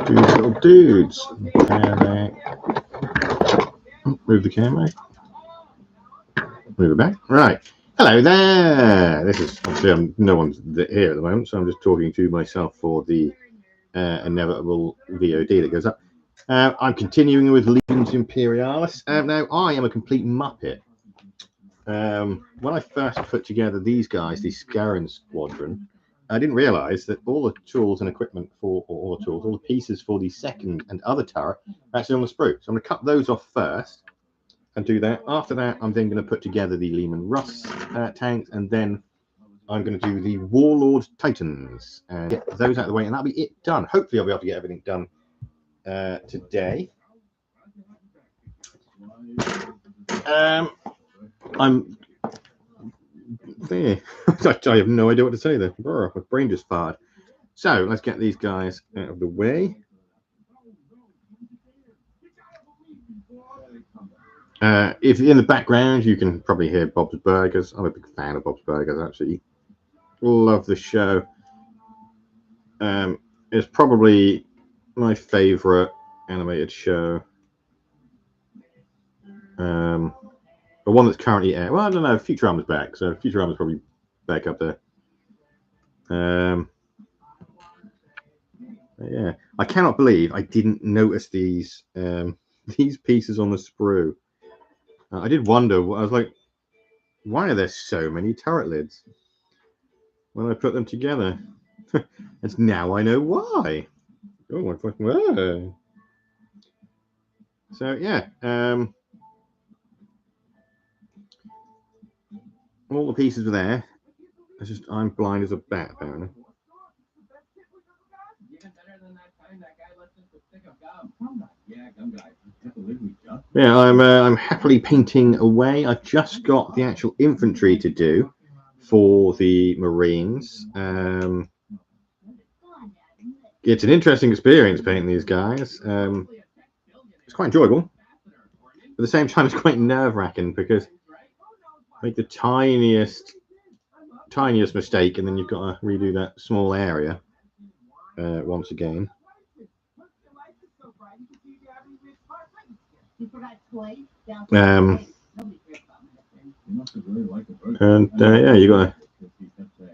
These little dudes. Move the camera. Move it back. Right. Hello there. This is obviously no one's here at the moment, so I'm just talking to myself for the inevitable VOD that goes up. I'm continuing with Legions Imperialis. Now I am a complete muppet. When I first put together these guys, the Scarran Squadron, I didn't realise that all the tools and equipment for, or all the tools, all the pieces for the second and other turret are actually on the sprue. So I'm going to cut those off first and do that. After that, I'm then going to put together the Leman Russ tanks, and then I'm going to do the Warlord Titans and get those out of the way, and that'll be it done. Hopefully, I'll be able to get everything done today. I'm there. I have no idea what to say there. My brain just fired. So let's get these guys out of the way. If in the background you can probably hear Bob's Burgers. I'm a big fan of Bob's Burgers, actually. Love the show. It's probably my favorite animated show. The one that's currently aired. Well, I don't know. Futurama's back, so Futurama's probably back up there. Yeah, I cannot believe I didn't notice these pieces on the sprue. I did wonder. I was like, why are there so many turret lids when I put them together? And now I know why. Oh my fucking word. So yeah, all the pieces are there. It's just I'm blind as a bat apparently. Yeah, I'm happily painting away. I've just got the actual infantry to do for the Marines. It's an interesting experience painting these guys. It's quite enjoyable. At the same time, it's quite nerve-wracking because make the tiniest mistake, and then you've got to redo that small area once again. And yeah, you got to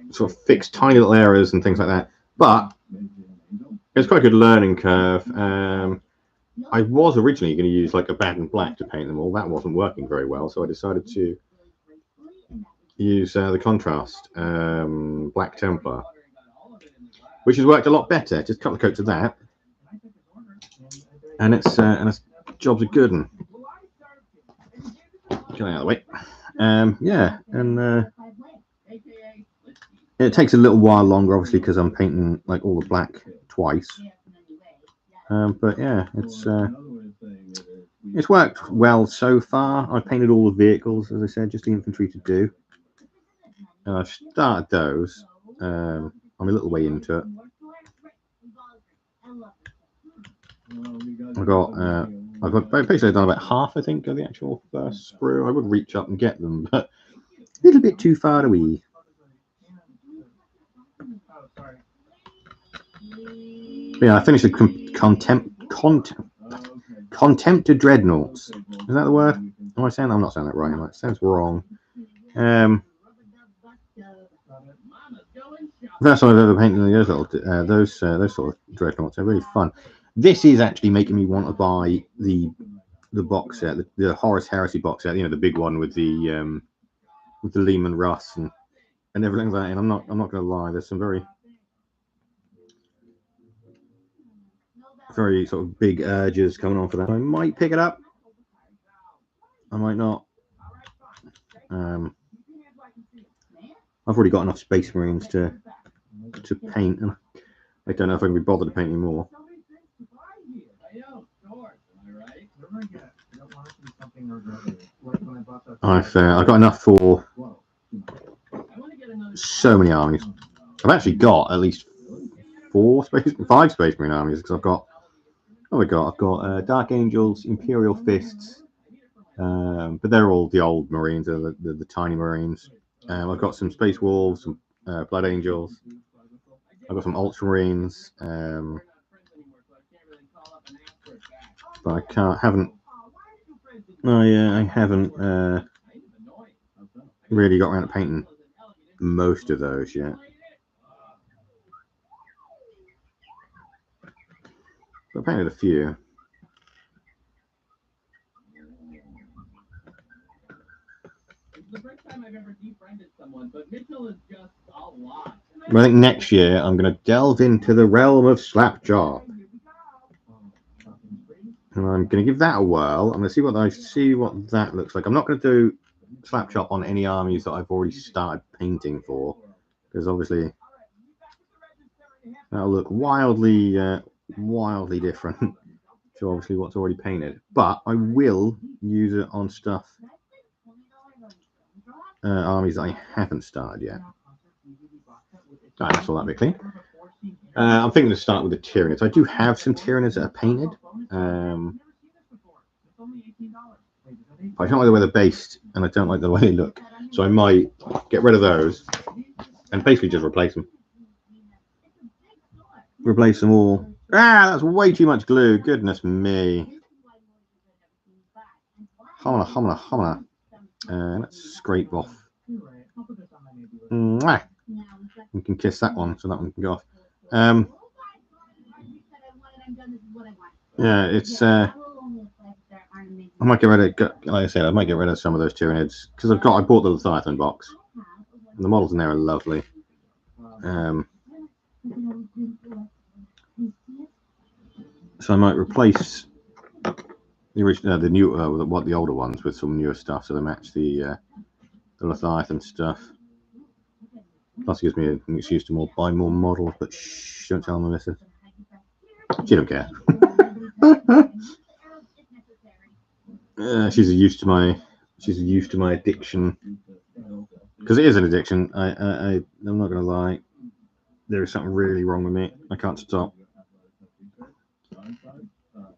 sort of fix tiny little errors and things like that. But it's quite a good learning curve. I was originally going to use like a bad and black to paint them all. That wasn't working very well, so I decided to use the contrast Black Templar, which has worked a lot better. Just a couple of coats of that, and its job's a good one. Get out of the way. Yeah, and it takes a little while longer, obviously, because I'm painting like all the black twice. But yeah, it's worked well so far. I've painted all the vehicles, as I said, just the infantry to do. And I've started those. I'm a little way into it. I've basically done about half, I think, of the actual first sprue. I would reach up and get them, but a little bit too far away. Yeah, I finished the Contempt to Dreadnoughts. Is that the word? Am I saying that? I'm not saying that right. It sounds wrong. First time I've ever painted those sort of dreadnoughts. They're really fun. This is actually making me want to buy the box set, the Horus Heresy box set. You know, the big one with the Leman Russ and everything like that. And I'm not going to lie. There's some very sort of big urges coming on for that. I might pick it up. I might not. I've already got enough Space Marines to paint, and I don't know if I can be bothered to paint any more. I've got enough for so many armies. I've actually got at least 5 Space Marine armies, because I've got I've got Dark Angels, Imperial Fists, but they're all the old Marines, the tiny Marines. I've got some Space Wolves, some Blood Angels. I've got some Ultramarines. but I haven't really got around to painting most of those yet. But I painted a few. I think next year I'm going to delve into the realm of Slapjaw, and I'm going to give that a whirl. I'm going to see what that looks like. I'm not going to do Slapchop on any armies that I've already started painting for, because obviously that'll look wildly different to obviously what's already painted. But I will use it on stuff, armies that I haven't started yet. Right, that's all that bit clean. I'm thinking to start with the Tyranids. I do have some Tyranids that are painted. I don't like the way they're based, and I don't like the way they look. So I might get rid of those and basically just replace them. Replace them all. Ah, that's way too much glue. Goodness me. Homina. Let's scrape off. Mwah. You can kiss that one, so that one can go off. Yeah, it's. I might get rid of, like I said, I might get rid of some of those Tyranids because I bought the Leviathan box. And the models in there are lovely. So I might replace the original, the older ones with some newer stuff, so they match the Leviathan stuff. Plus, it gives me an excuse to buy more models. But shh, don't tell Melissa. She don't care. She's used to my addiction, because it is an addiction. I'm not gonna lie. There is something really wrong with me. I can't stop.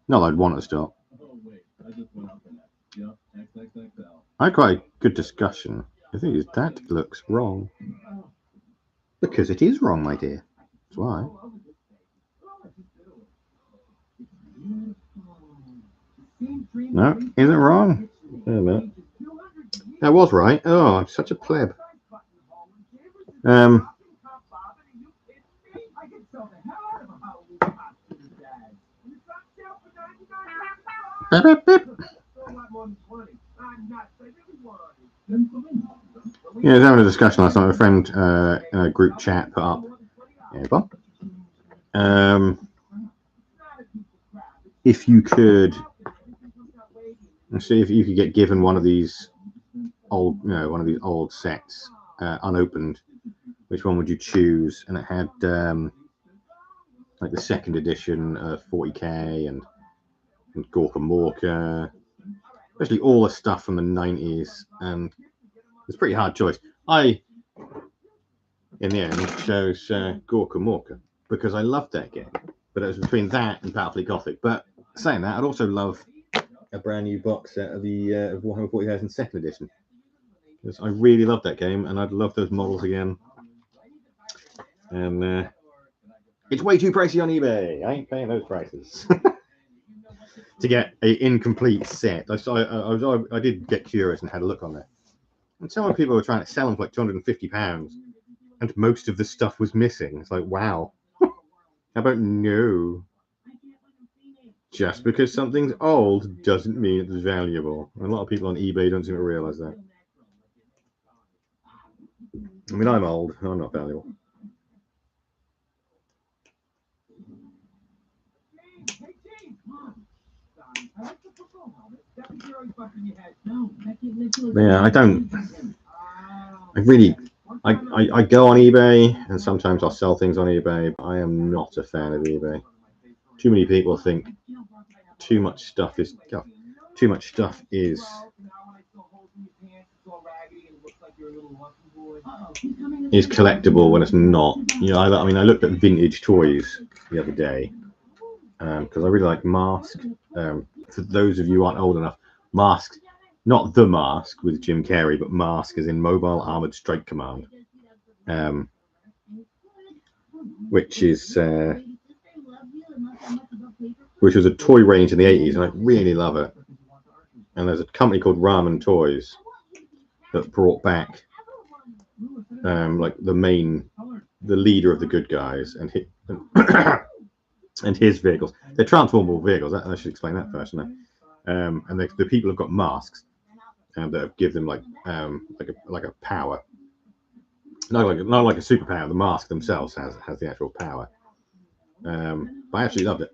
Not that I'd want to stop. I had quite a good discussion. The thing is, that looks wrong. Because it is wrong, my dear. That's why. No, isn't wrong. Wait a minute. That was right. Oh, I'm such a pleb. Beep, beep, beep. Yeah, I was having a discussion last night with a friend in a group chat put up. Yeah, Bob. If you could, see if you could get given one of these old sets unopened, which one would you choose? And it had like the second edition of 40k and Gorka Morka, especially all the stuff from the 90s, and it's a pretty hard choice. I, in the end, chose Gorka Morka because I loved that game, but it was between that and Battlefleet Gothic. But saying that, I'd also love a brand new box set of the Warhammer 40,000 second edition, because I really loved that game and I'd love those models again. And it's way too pricey on eBay. I ain't paying those prices. To get an incomplete set. I did get curious and had a look on there. And some people were trying to sell them for like £250, and most of the stuff was missing. It's like, wow. How about no? Just because something's old doesn't mean it's valuable. And a lot of people on eBay don't seem to realize that. I mean, I'm old. I'm not valuable. Yeah, I go on eBay, and sometimes I'll sell things on eBay, but I am not a fan of eBay. Too many people think too much stuff is collectible when it's not. You know, I mean, I looked at vintage toys the other day because I really like Mask. For those of you who aren't old enough, Mask, not The Mask with Jim Carrey, but Mask as in Mobile Armored Strike Command, which is which was a toy range in the 80s, and I really love it. And there's a company called Ramen Toys that brought back like the leader of the good guys and his vehicles. They're transformable vehicles. I should explain that first. And the people have got masks that give them like a power. Not like a superpower. The mask themselves has the actual power. But I actually loved it.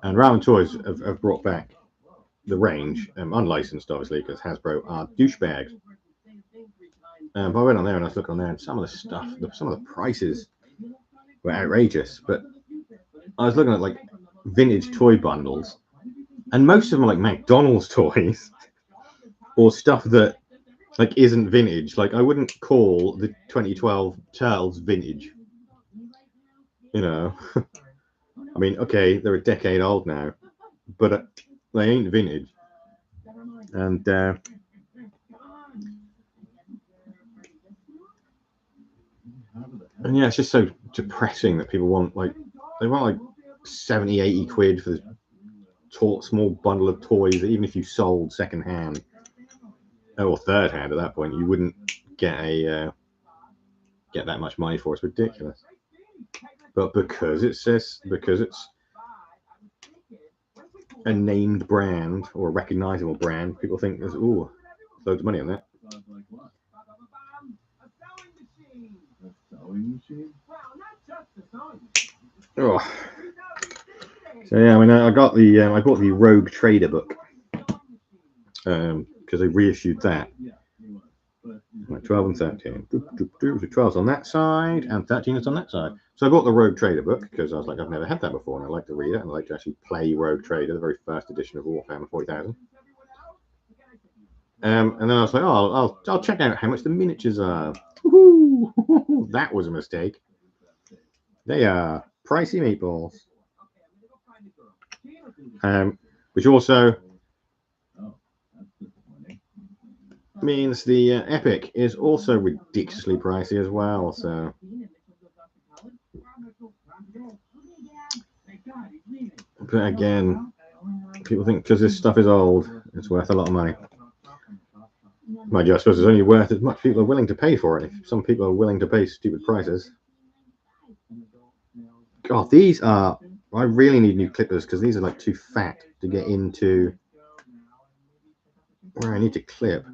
And Ramen Toys have brought back the range, unlicensed obviously, because Hasbro are douchebags. But I went on there and I was looking on there, and some of the stuff, some of the prices were outrageous. But I was looking at like vintage toy bundles, and most of them are like McDonald's toys or stuff that like isn't vintage. Like I wouldn't call the 2012 Turtles vintage. You know, I mean, okay, they're a decade old now, but they ain't vintage. And yeah, it's just so depressing that people want like 70, 80 quid for this small bundle of toys that even if you sold second hand or third hand at that point, you wouldn't get that much money for. It's ridiculous. But because it's a named brand or a recognizable brand, people think there's loads of money on that. Oh. So yeah, I mean, I bought the Rogue Trader book because they reissued that. Like 12 and 13. 12's on that side and 13 is on that side. So I bought the Rogue Trader book because I was like, I've never had that before, and I like to read it, and I like to actually play Rogue Trader, the very first edition of Warhammer 40,000. And then I was like, I'll check out how much the miniatures are. Woo-hoo! That was a mistake. They are pricey meatballs. Which also means the Epic is also ridiculously pricey as well. So, but again, people think because this stuff is old, it's worth a lot of money. Mind you, I suppose it's only worth as much people are willing to pay for it. If some people are willing to pay stupid prices. God, these are. I really need new clippers because these are like too fat to get into where I need to clip.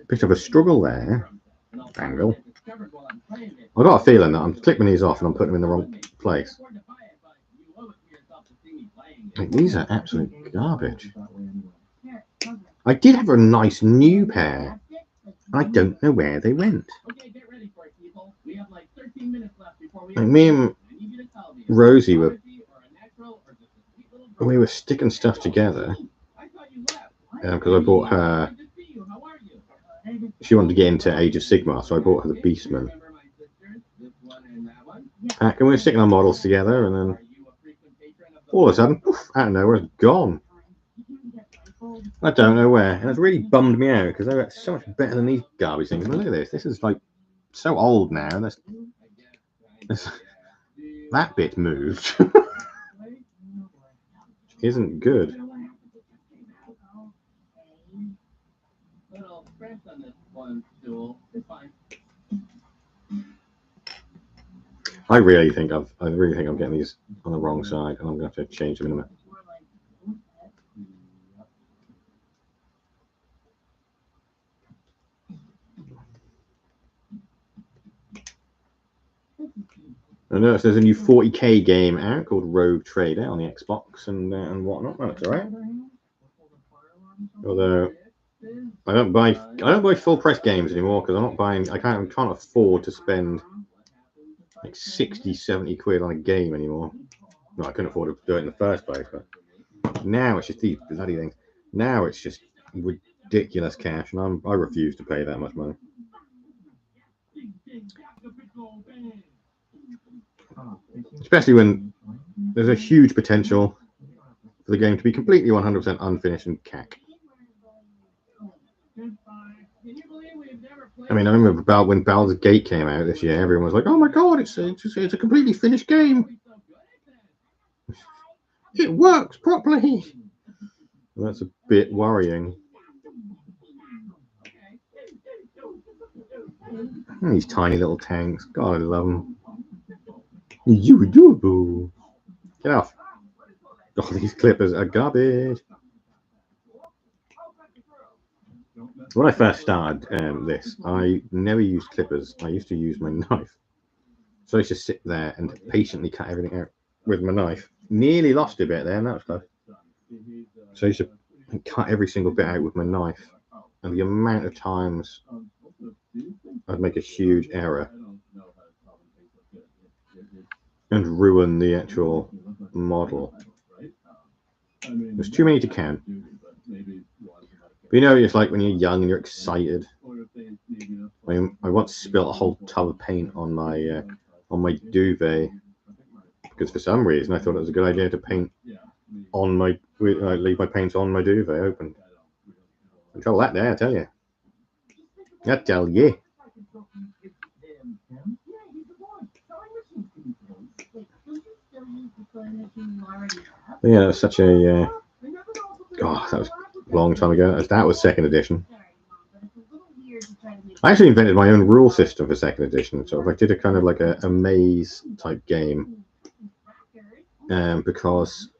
Bit of a struggle there. Angle. I've got a feeling that I'm clipping these off and I'm putting them in the wrong place. Like, these are absolute garbage. I did have a nice new pair. I don't know where they went. Like me and Rosie we were sticking stuff together because I bought her. She wanted to get into Age of Sigmar, so I bought her the Beastman pack, and we were sticking our models together, and then all of a sudden, poof, out of nowhere, it's gone. I don't know where, and it's really bummed me out because they're so much better than these garbage things. I mean, look at this. This is like so old now. That bit moved. Isn't good. I really think I'm getting these on the wrong side, and I'm going to have to change them in a minute. I noticed there's a new 40k game out called Rogue Trader on the Xbox and whatnot. That's all right. Although I don't buy full price games anymore because I can't afford to spend like 60, 70 quid on a game anymore. No, I couldn't afford to do it in the first place, but now it's just these bloody things. Now it's just ridiculous cash, and I refuse to pay that much money. Especially when there's a huge potential for the game to be completely 100% unfinished and cack. I mean, I remember when Baldur's Gate came out this year, everyone was like, "Oh my god, it's a completely finished game." It works properly. That's a bit worrying. These tiny little tanks. God, I love them. You adorable. Get off. Oh, these clippers are garbage. When I first started this, I never used clippers. I used to use my knife. So I used to sit there and patiently cut everything out with my knife. Nearly lost a bit there, and that was close. So I used to cut every single bit out with my knife. And the amount of times I'd make a huge error and ruin the actual model. There's too many to count. But you know, it's like when you're young and you're excited. I once spilled a whole tub of paint on my duvet because for some reason I thought it was a good idea to paint on my leave my paint on my duvet open. Control that there, I tell you. I tell you. But yeah, it was such a God, that was a long time ago. That was second edition. I actually invented my own rule system for second edition. So if I did a kind of like a maze type game, because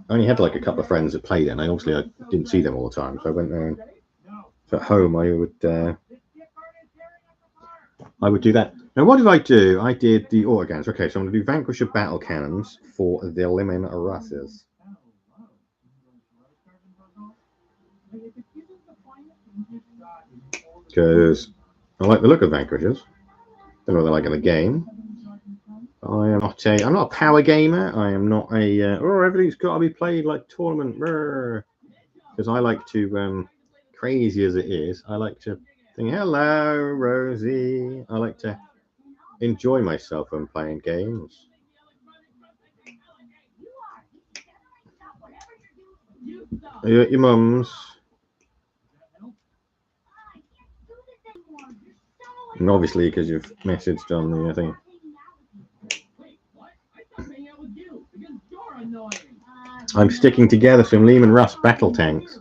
I only had like a couple of friends that played it, and I didn't see them all the time. So I went there. So at home, I would do that. Now, what did I do? I did the autoguns. Okay, so I'm going to do Vanquisher battle cannons for the Limen Russes. Because I like the look of Vanquishers. Don't know what they're like in the game. I'm not a power gamer. I am not a everything's got to be played like tournament. Because I like to, crazy as it is, I like to think, hello, Rosie. I like to enjoy myself when playing games. Are you at your mum's? And obviously, because you've messaged on the thing. I'm sticking together some Limen Russ battle tanks.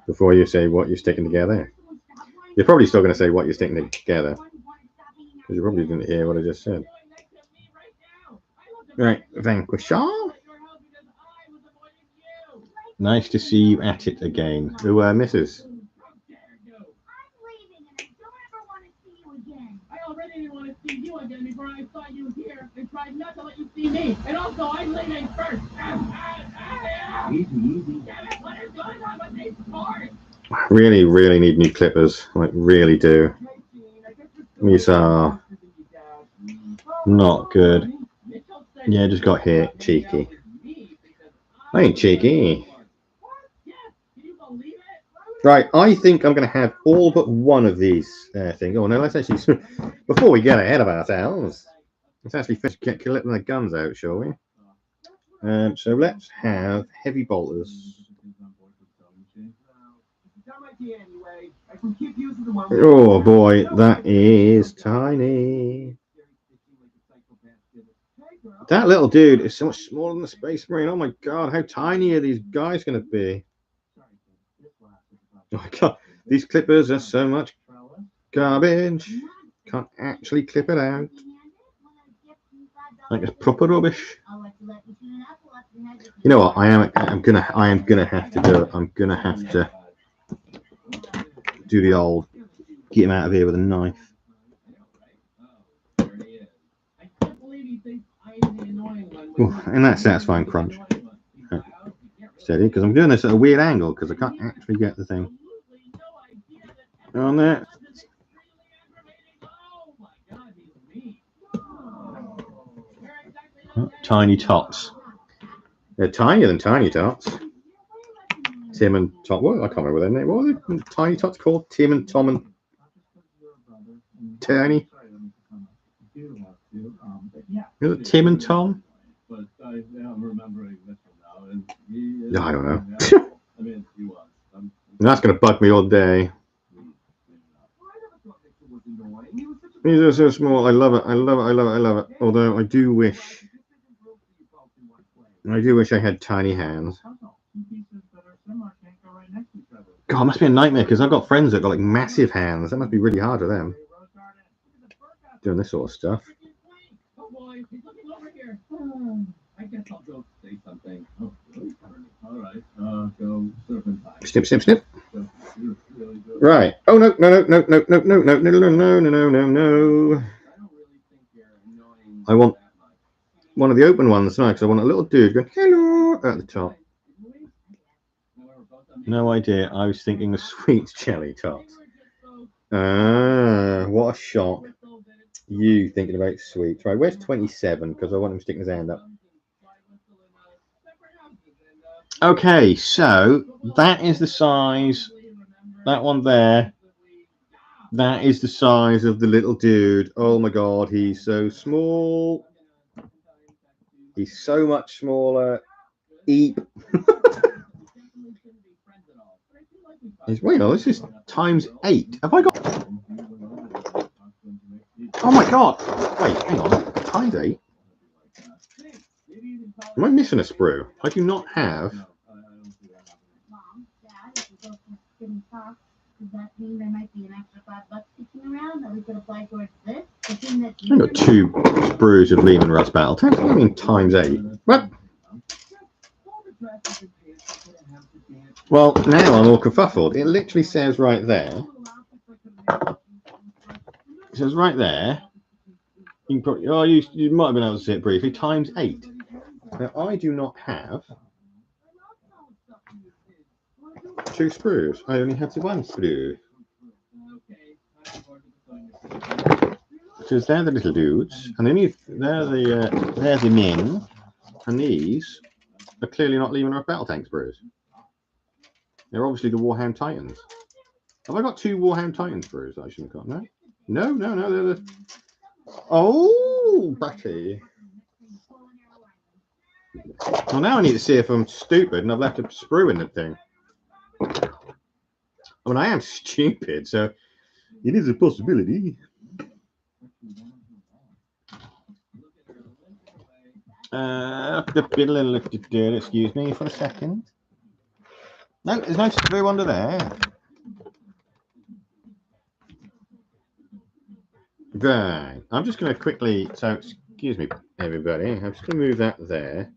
Before you say what you're sticking together, you're probably still going to say what you're sticking together, because you probably didn't hear what I just said. Right, Vanquisher. Nice to see you at it again. Who misses? I already didn't want to see you again before I saw you here and tried not to let you see me. And also, I'm leaving first. Easy. Damn it, what is going on with these cars? I really need new clippers. Like, really do. These are not good. Yeah, just got hit. Cheeky. I ain't cheeky. Right, I think I'm going to have all but one of these things. Oh, no, let's actually, before we get ahead of ourselves, let's actually get collecting the guns out, shall we? So let's have heavy bolters. Oh, boy, that is tiny. That little dude is so much smaller than the Space Marine. Oh, my God, how tiny are these guys going to be? Oh my God, these clippers are so much garbage. Can't actually clip it out. Like it's proper rubbish. You know what? I am gonna have to do it. I'm gonna have to do the old get him out of here with a knife. Ooh, and that satisfying crunch. Steady, because I'm doing this at a weird angle because I can't actually get the thing on there. Oh, tiny tots. They're tinier than tiny tots. Tim and Tom. What? I can't remember their name. What are the tiny tots called? Tim and Tom and Tiny. Is it Tim and Tom? No, I don't know. That's going to bug me all day. These are so small. I love it. Although I do wish I do wish I had tiny hands. God, it must be a nightmare because I've got friends that got like massive hands. That must be really hard for them doing this sort of stuff. Snip, snip, snip. Right. Oh no, no, no, no, no, no, no, no, no, no, no, no, no. I want one of the open ones now because I want a little dude going hello at the top. No idea. I was thinking of sweet jelly tots. Ah, what a shock. You thinking about sweets. Right, where's 27? Because I want him sticking his hand up. Okay, so that is the size. That one there. That is the size of the little dude. Oh my god, he's so small. He's so much smaller. Eep. Wait, no, this is times 8. Have I got... Oh my god. Wait, hang on. Times 8? Am I missing a sprue? I do not have... Does that mean there might be an extra $5 sticking around that we could apply towards this? I've got 2 sprues of Lehman Rust Battle Tanks. What do you mean times 8? What? Well, now I'm all kerfuffled. It literally says right there. It says right there. You can probably, oh, you might have been able to see it briefly. Times 8. Now I do not have 2 sprues. I only have the 1 sprue. Because they're the little dudes, and then they're the men, and these are clearly not Lehman Rough Battle Tank sprues. They're obviously the Warhound Titans. Have I got 2 Warhound Titan sprues that I shouldn't have got? No. No, they're the... Oh, Bratty. Well, now I need to see if I'm stupid and I've left a sprue in the thing. I mean, I am stupid, so it is a possibility. Excuse me for a second. No, there's no sprue under there. Right. I'm just going to quickly... So, excuse me, everybody. I'm just going to move that there.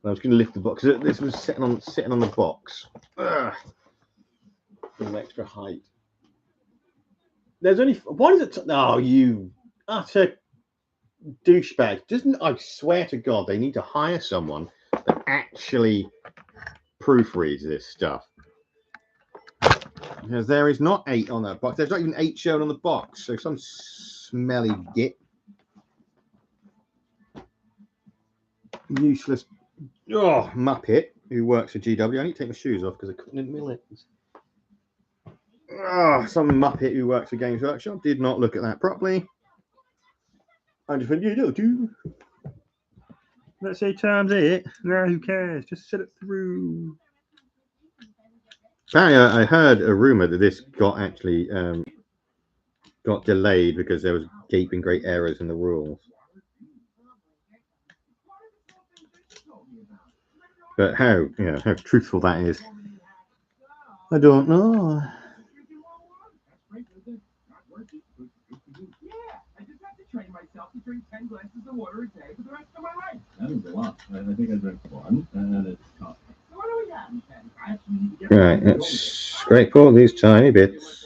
I was going to lift the box. This was sitting on the box. Some extra height. There's only... Why is it... Oh, you utter douchebag. I swear to God, they need to hire someone that actually proofreads this stuff. Because there is not 8 on that box. There's not even 8 shown on the box. So some smelly git. Useless muppet who works for GW. I need to take my shoes off because I couldn't admit it. Some muppet who works for Games Workshop did not look at that properly. I just went, you know, dude. Let's say times 8. No, who cares? Just set it through. Apparently, I heard a rumor that this got actually got delayed because there was gaping great errors in the rules. But how truthful that is, I don't know. Train myself to drink 10 glasses of water a day for the rest of my life. That is a lot. I think I drank 1, and it's tough. So what do we got? Right, let's scrape all these tiny bits.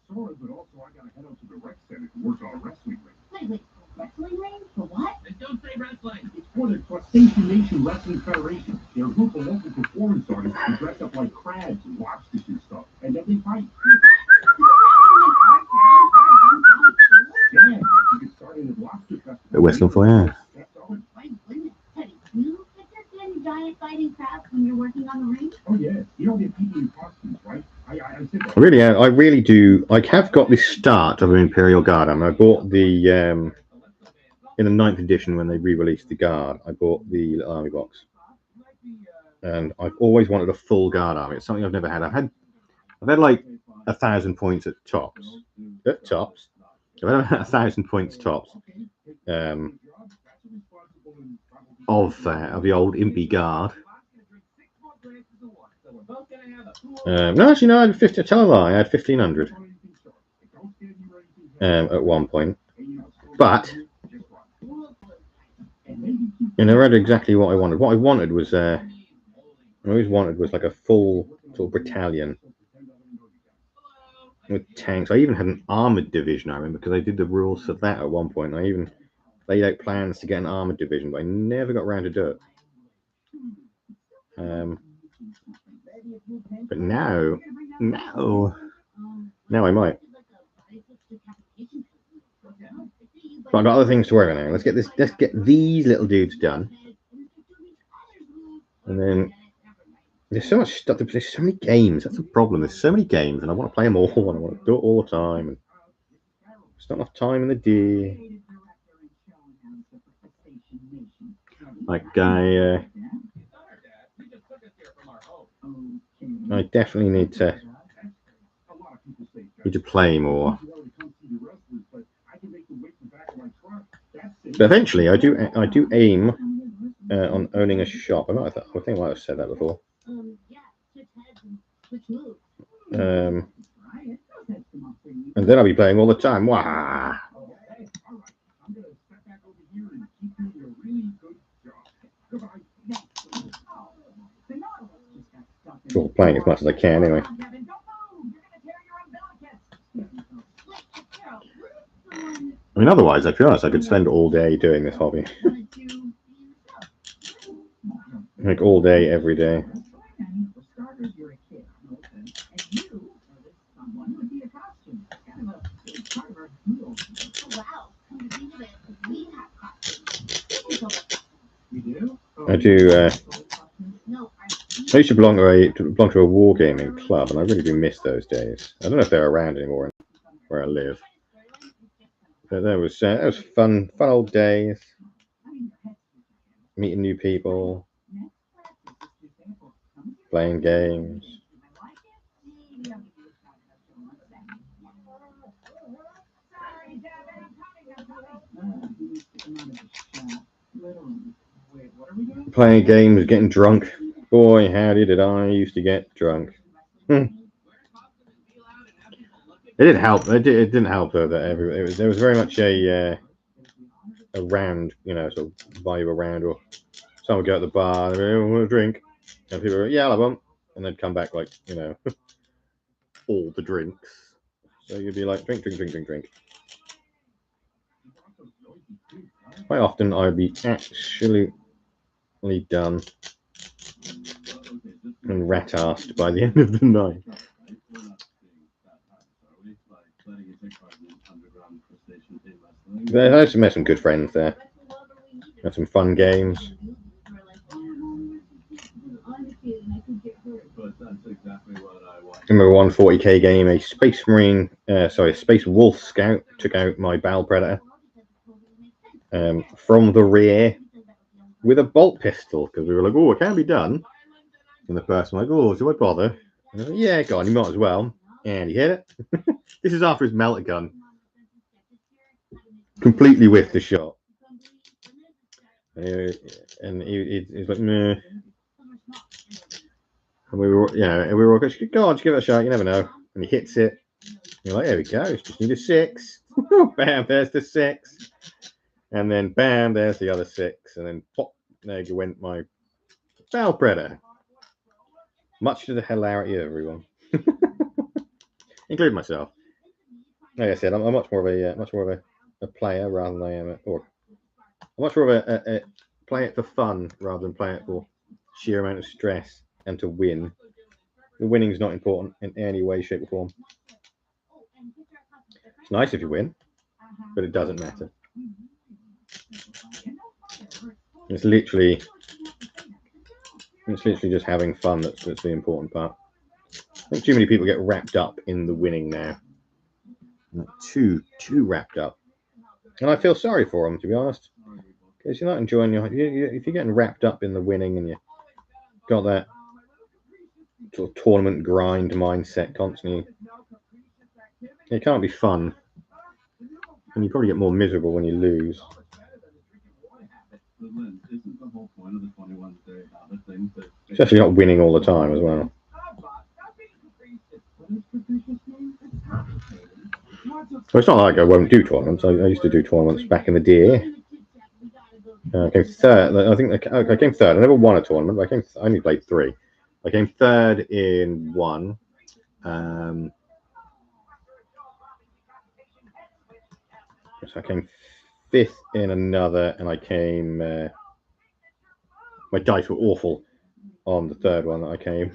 But also I gotta head out to the rec center to work on a wrestling ring. Wait, wrestling ring? For what? Don't say wrestling. It's for the Crustacean Nation Wrestling Federation. They're a group of local performance artists who dress up like crabs and lobsters and stuff, and then they fight. Yeah, you get started at Lobster Festival. Western Foyer. You get your giant fighting crabs when you're working on the ring? Oh yeah, you don't get people in costumes, right? I really do. I have got the start of an Imperial Guard. I bought the in the 9th edition when they re-released the Guard. I bought the army box, and I've always wanted a full Guard army. It's something I've never had. I've had like 1,000 points at tops. I've had 1,000 points tops. of the old Impy Guard. No, actually, no, I had 50. Tell a lie, I had 1500 at one point. But I read exactly what I wanted. What I wanted was I always wanted was like a full sort of battalion with tanks. I even had an armored division, I remember, because I did the rules for that at one point. I even laid out plans to get an armored division, but I never got around to do it. But now I might. But I've got other things to work on now. Let's get these little dudes done, and then there's so much stuff. There's so many games. That's the problem. There's so many games, and I want to play them all, and I want to do it all the time. And there's not enough time in the day. Like I definitely need to play more. But eventually, I do aim on owning a shop. I think I might have said that before. And then I'll be playing all the time. Wow. Well, playing as much as I can anyway. I mean, otherwise, to be honest, I could spend all day doing this hobby. Like all day, every day. I do. I used to belong to a wargaming club, and I really do miss those days. I don't know if they're around anymore where I live. But that was fun old days. Meeting new people, playing games. Playing games, getting drunk. Boy, howdy did I used to get drunk. It didn't help. It didn't help though that there was very much a round, sort of vibe around, or someone would go at the bar and they want to drink, and people were, yeah, I'll have one, and they'd come back like, all the drinks. So you'd be like, drink. Quite often I'd be absolutely done and rat-assed by the end of the night. But I also met some good friends there. Had some fun games. I remember one 40k game, a Space Wolf Scout took out my Battle Predator from the rear with a bolt pistol, because we were like, oh, it can be done. And the person was like, oh, do I bother? And I was like, yeah, go on, you might as well. And he hit it. This is after his melter gun completely whiffed the shot. And he's like, meh. And we were all going, go on, just give it a shot, you never know. And he hits it. And you're like, there we go, just need a 6. Bam, there's the 6. And then bam, there's the other 6. And then pop, there went my Battle Predator. Much to the hilarity of everyone, including myself. Like I said, I'm much more of a player rather than I am, or I'm much more of a play it for fun rather than play it for sheer amount of stress and to win. The winning is not important in any way, shape, or form. It's nice if you win, but it doesn't matter. It's literally just having fun that's the important part. I think too many people get wrapped up in the winning now. Like too wrapped up. And I feel sorry for them, to be honest. Because you're not enjoying if you're getting wrapped up in the winning and you got that sort of tournament grind mindset constantly, it can't be fun. And you probably get more miserable when you lose. Especially not winning all the time as well. Well, it's not like I won't do tournaments. I used to do tournaments back in the day. I came third. I think I came third. I never won a tournament. But I only played 3. I came third in one. So I came 5th in another, and I came. My dice were awful on the third one that I came.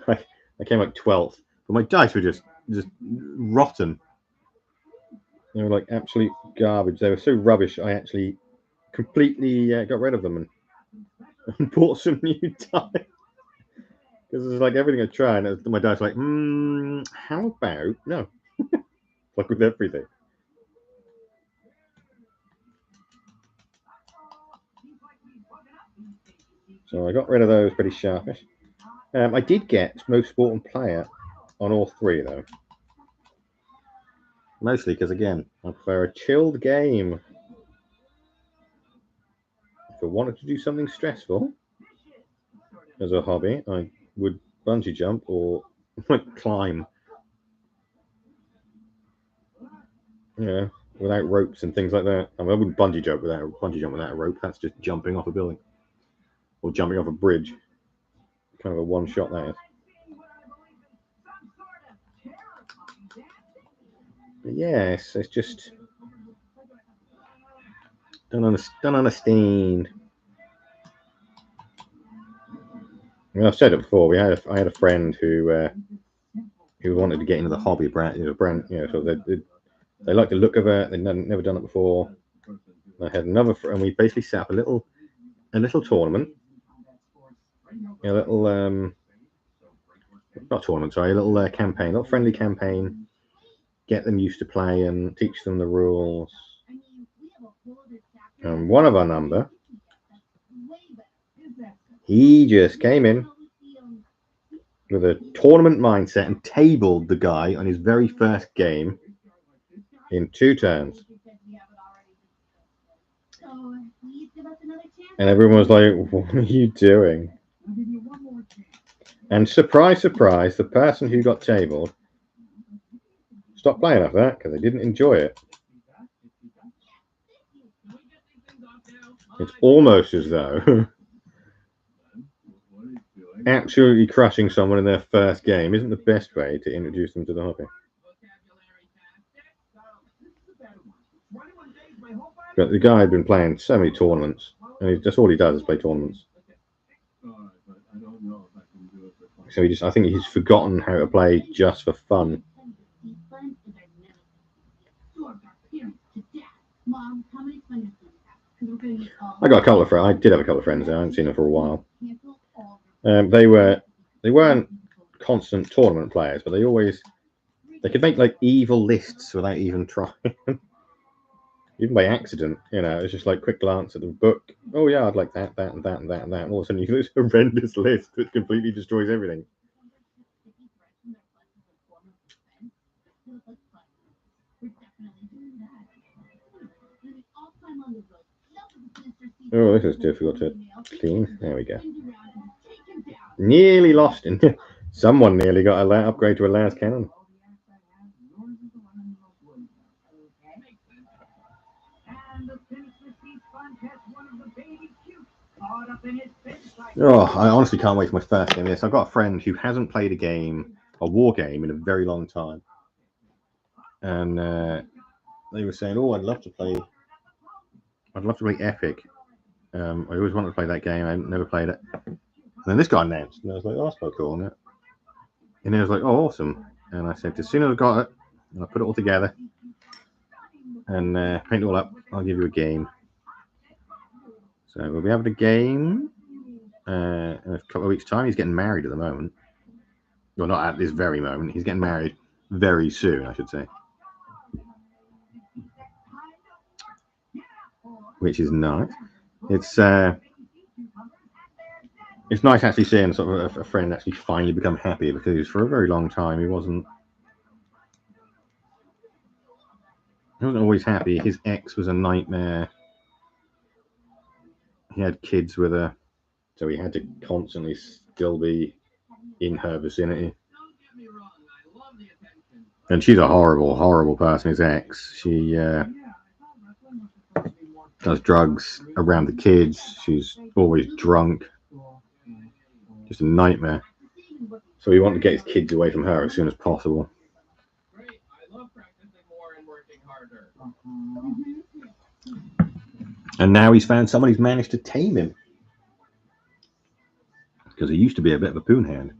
I came like 12th, but my dice were just rotten. They were like absolute garbage. They were so rubbish. I actually completely got rid of them and bought some new dice. Because it's like everything I try, and my dice like, how about no? Like with everything. So I got rid of those pretty sharpish. I did get most sport player on all 3 though. Mostly because again, I prefer a chilled game. If I wanted to do something stressful as a hobby, I would bungee jump or climb. Without ropes and things like that. I wouldn't bungee jump without a rope. That's just jumping off a building or jumping off a bridge. Kind of a one shot that is. But yes, it's just don't understand. I've said it before. I had a friend who wanted to get into the hobby, so they like the look of it. They'd never done it before. I had another, and we basically set up a little tournament, a little not tournament, sorry, a little campaign, a little friendly campaign. Get them used to play and teach them the rules. And one of our number, he just came in with a tournament mindset and tabled the guy on his very first game in 2 turns. And everyone was like, what are you doing? And surprise, surprise, the person who got tabled stopped playing after that because they didn't enjoy it. It's almost as though absolutely crushing someone in their first game isn't the best way to introduce them to the hobby. But the guy had been playing so many tournaments, and that's all he does is play tournaments. So I think he's forgotten how to play just for fun. I got a couple of friends. I did have a couple of friends there. I hadn't seen them for a while. They weren't constant tournament players, but they could make like evil lists without even trying. Even by accident, it's just like quick glance at the book. Oh yeah, I'd like that, and that, and that, and that. And all of a sudden, you get this horrendous list that completely destroys everything. Oh, this is difficult to clean. There we go. Nearly lost in. Someone nearly got an upgrade to a las cannon. Oh, I honestly can't wait for my first game of this. I've got a friend who hasn't played a war game, in a very long time. And they were saying, oh, I'd love to play Epic. I always wanted to play that game. I never played it. And then this got announced, and I was like, oh, that's quite cool, isn't it? And he was like, oh, awesome. And I said, as soon as I got it, and I put it all together and paint it all up, I'll give you a game. So we'll be having a game in a couple of weeks' time. He's getting married at the moment. Well, not at this very moment. He's getting married very soon, I should say. Which is nice. It's nice actually seeing sort of a friend actually finally become happy, because for a very long time he wasn't always happy. His ex was a nightmare. he had kids with her, so he had to constantly still be in her vicinity. And she's a horrible, horrible person. His ex. She does drugs around the kids. She's always drunk. Just a nightmare. So he wanted to get his kids away from her as soon as possible. And now he's found someone who's managed to tame him. Because he used to be a bit of a poon hand.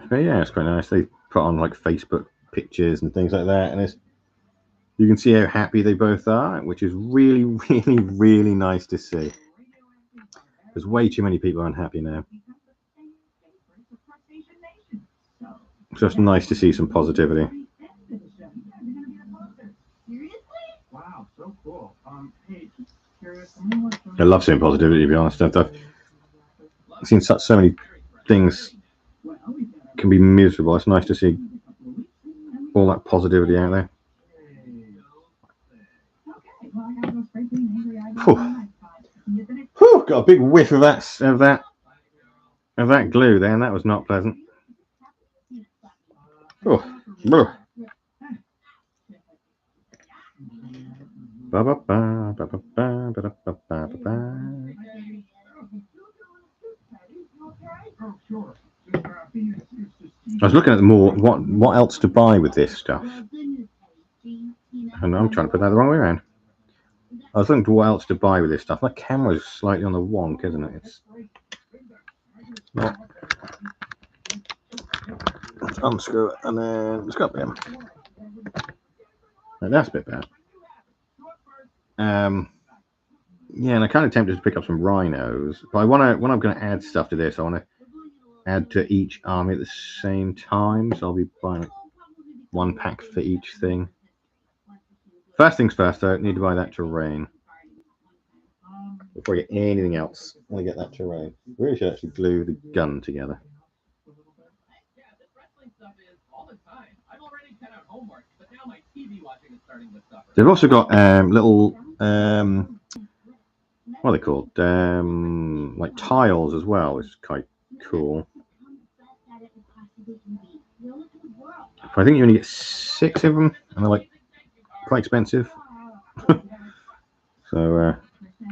But yeah, it's quite nice. They put on like Facebook pictures and things like that, and you can see how happy they both are, which is really, really, really nice to see. There's way too many people unhappy now. It's just nice to see some positivity. I love seeing positivity, to be honest. I've seen so many things can be miserable. It's nice to see all that positivity out there. Whew, got a big whiff of that glue there, and that was not pleasant. Oh, I was looking at what else to buy with this stuff. And I'm trying to put that the wrong way around. I was looking for what else to buy with this stuff. My camera's slightly on the wonk, isn't it? It's not. Let's unscrew it and then let's go up again. That's a bit bad. Yeah, and I kind of tempted to pick up some rhinos, but when I'm going to add stuff to this, I want to add to each army at the same time. So I'll be buying one pack for each thing. First things first, though, I need to buy that terrain. Before I get anything else, I want to get that terrain. Really should actually glue the gun together. They've also got little what are they called? Like tiles as well, which is quite cool. I think you only get 6 of them, and they're like quite expensive. So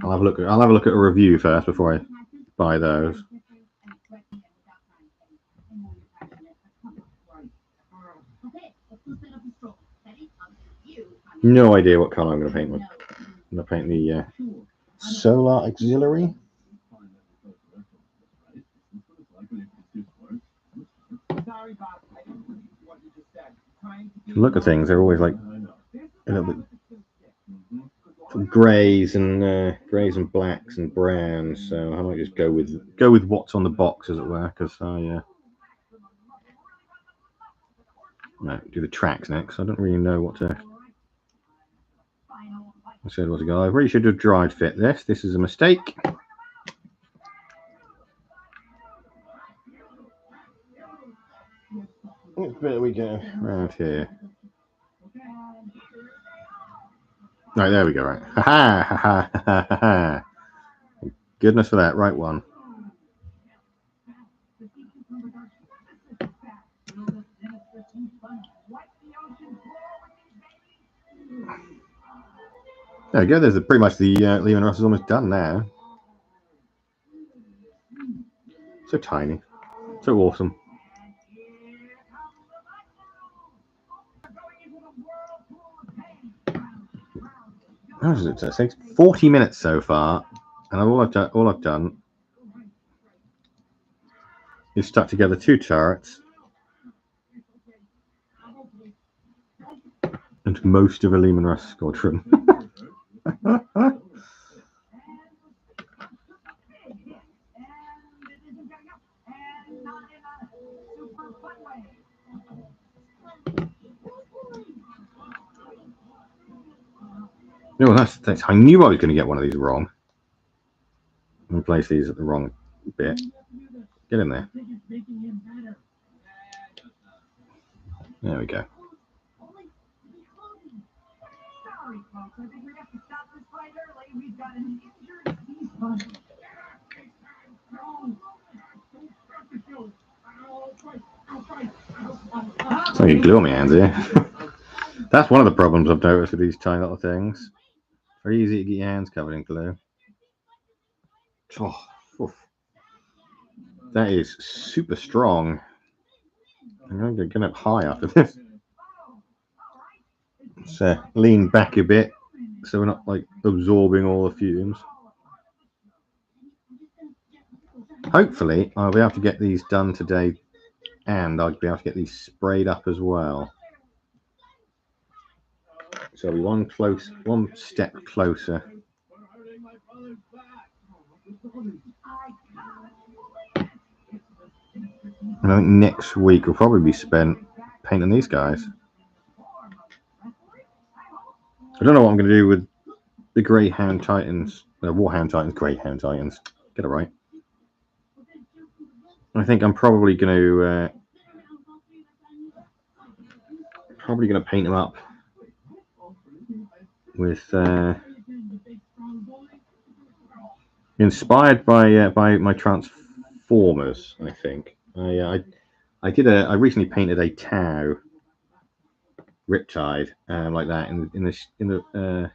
I'll have a look at a review first before I buy those. No idea what colour I'm going to paint with. I'm going to paint the Solar Auxiliary. Look at things; they're always like a little bit greys and blacks and browns. So I might just go with what's on the box, as it were, because I do the tracks next. I don't really know what to. I said what to go. I really should have dried fit this. This is a mistake. Which bit we go around here? Right, there we go. Right, ha ha ha ha ha ha. Goodness for that. Right one. There we go. There's pretty much the Lehman Russ is almost done now. So tiny, so awesome. How does it take? 40 minutes so far, and all I've done is stuck together 2 turrets and most of a Lehman Russ squadron. No, that's I knew I was going to get one of these wrong. And place these at the wrong bit. Get in there. There we go. So you glue on my hands here. That's one of the problems I've noticed with these tiny little things. Very easy to get your hands covered in glue. Oh, oof. That is super strong. I'm going to get up high after this. So lean back a bit so we're not like absorbing all the fumes. Hopefully I'll be able to get these done today, and I'll be able to get these sprayed up as well. So I'll be one step closer. And I think next week will probably be spent painting these guys. I don't know what I'm going to do with the Greyhound Titans, Warhound Titans, Greyhound Titans. Get it right. I think I'm probably going to paint them up with inspired by my Transformers. I think I recently painted a Tau Riptide like that in the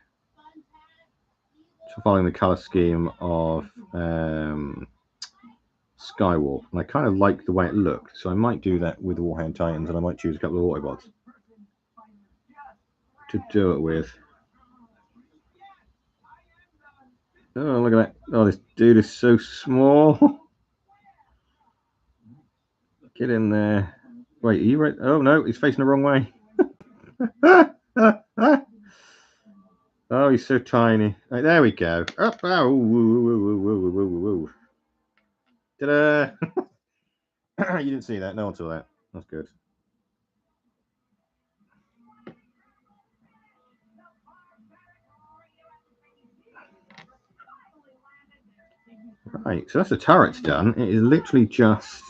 following the color scheme of Skywalk, and I kind of like the way it looked, so I might do that with the Warhound Titans, and I might choose a couple of Autobots to do it with. Oh, look at that. Oh, this dude is so small. Get in there. Wait, are you right? Oh, no, he's facing the wrong way. Oh, he's so tiny. Right, there we go. Up. Oh, woo. Ta-da! You didn't see that. No one saw that. That's good. Right, so that's the turret's done. It is literally just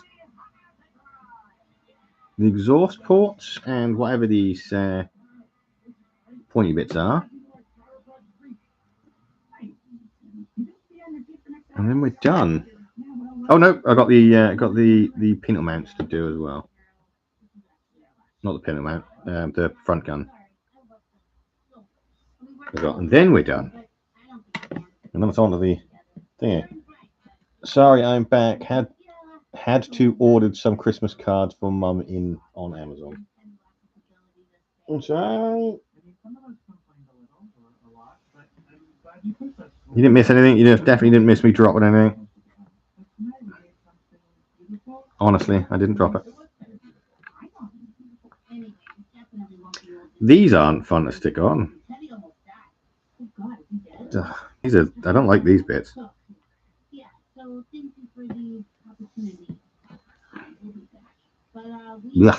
the exhaust ports and whatever these pointy bits are, and then we're done. Oh no, I got the pintle mounts to do as well. Not the pintle mount, the front gun. And then we're done. And then it's on to the thing. Sorry, I'm back. Had to ordered some Christmas cards for Mum on Amazon. That's right. You didn't miss anything? You definitely didn't miss me dropping anything? Honestly, I didn't drop it. These aren't fun to stick on. I don't like these bits. Yeah.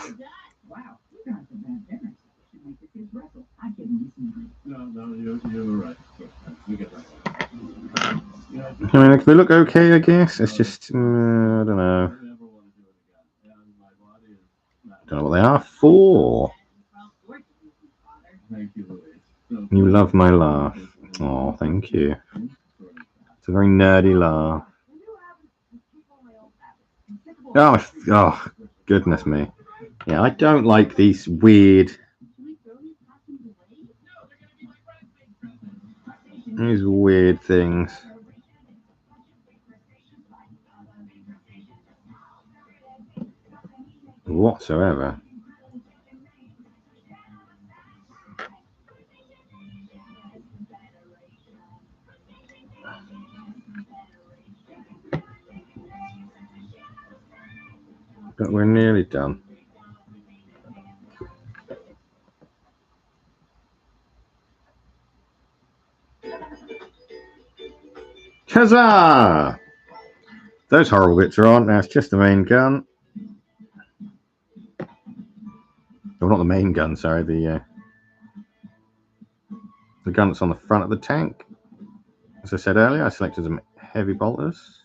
I mean, they look okay, I guess. It's just, I don't know. Don't know what they are for. You love my laugh. Oh, thank you. It's a very nerdy laugh. Oh, goodness me. Yeah, I don't like these weird things. Whatsoever. But we're nearly done. Huzzah! Those horrible bits are on. Now it's just the main gun. Well, not the main gun, sorry. The gun that's on the front of the tank. As I said earlier, I selected some heavy bolters.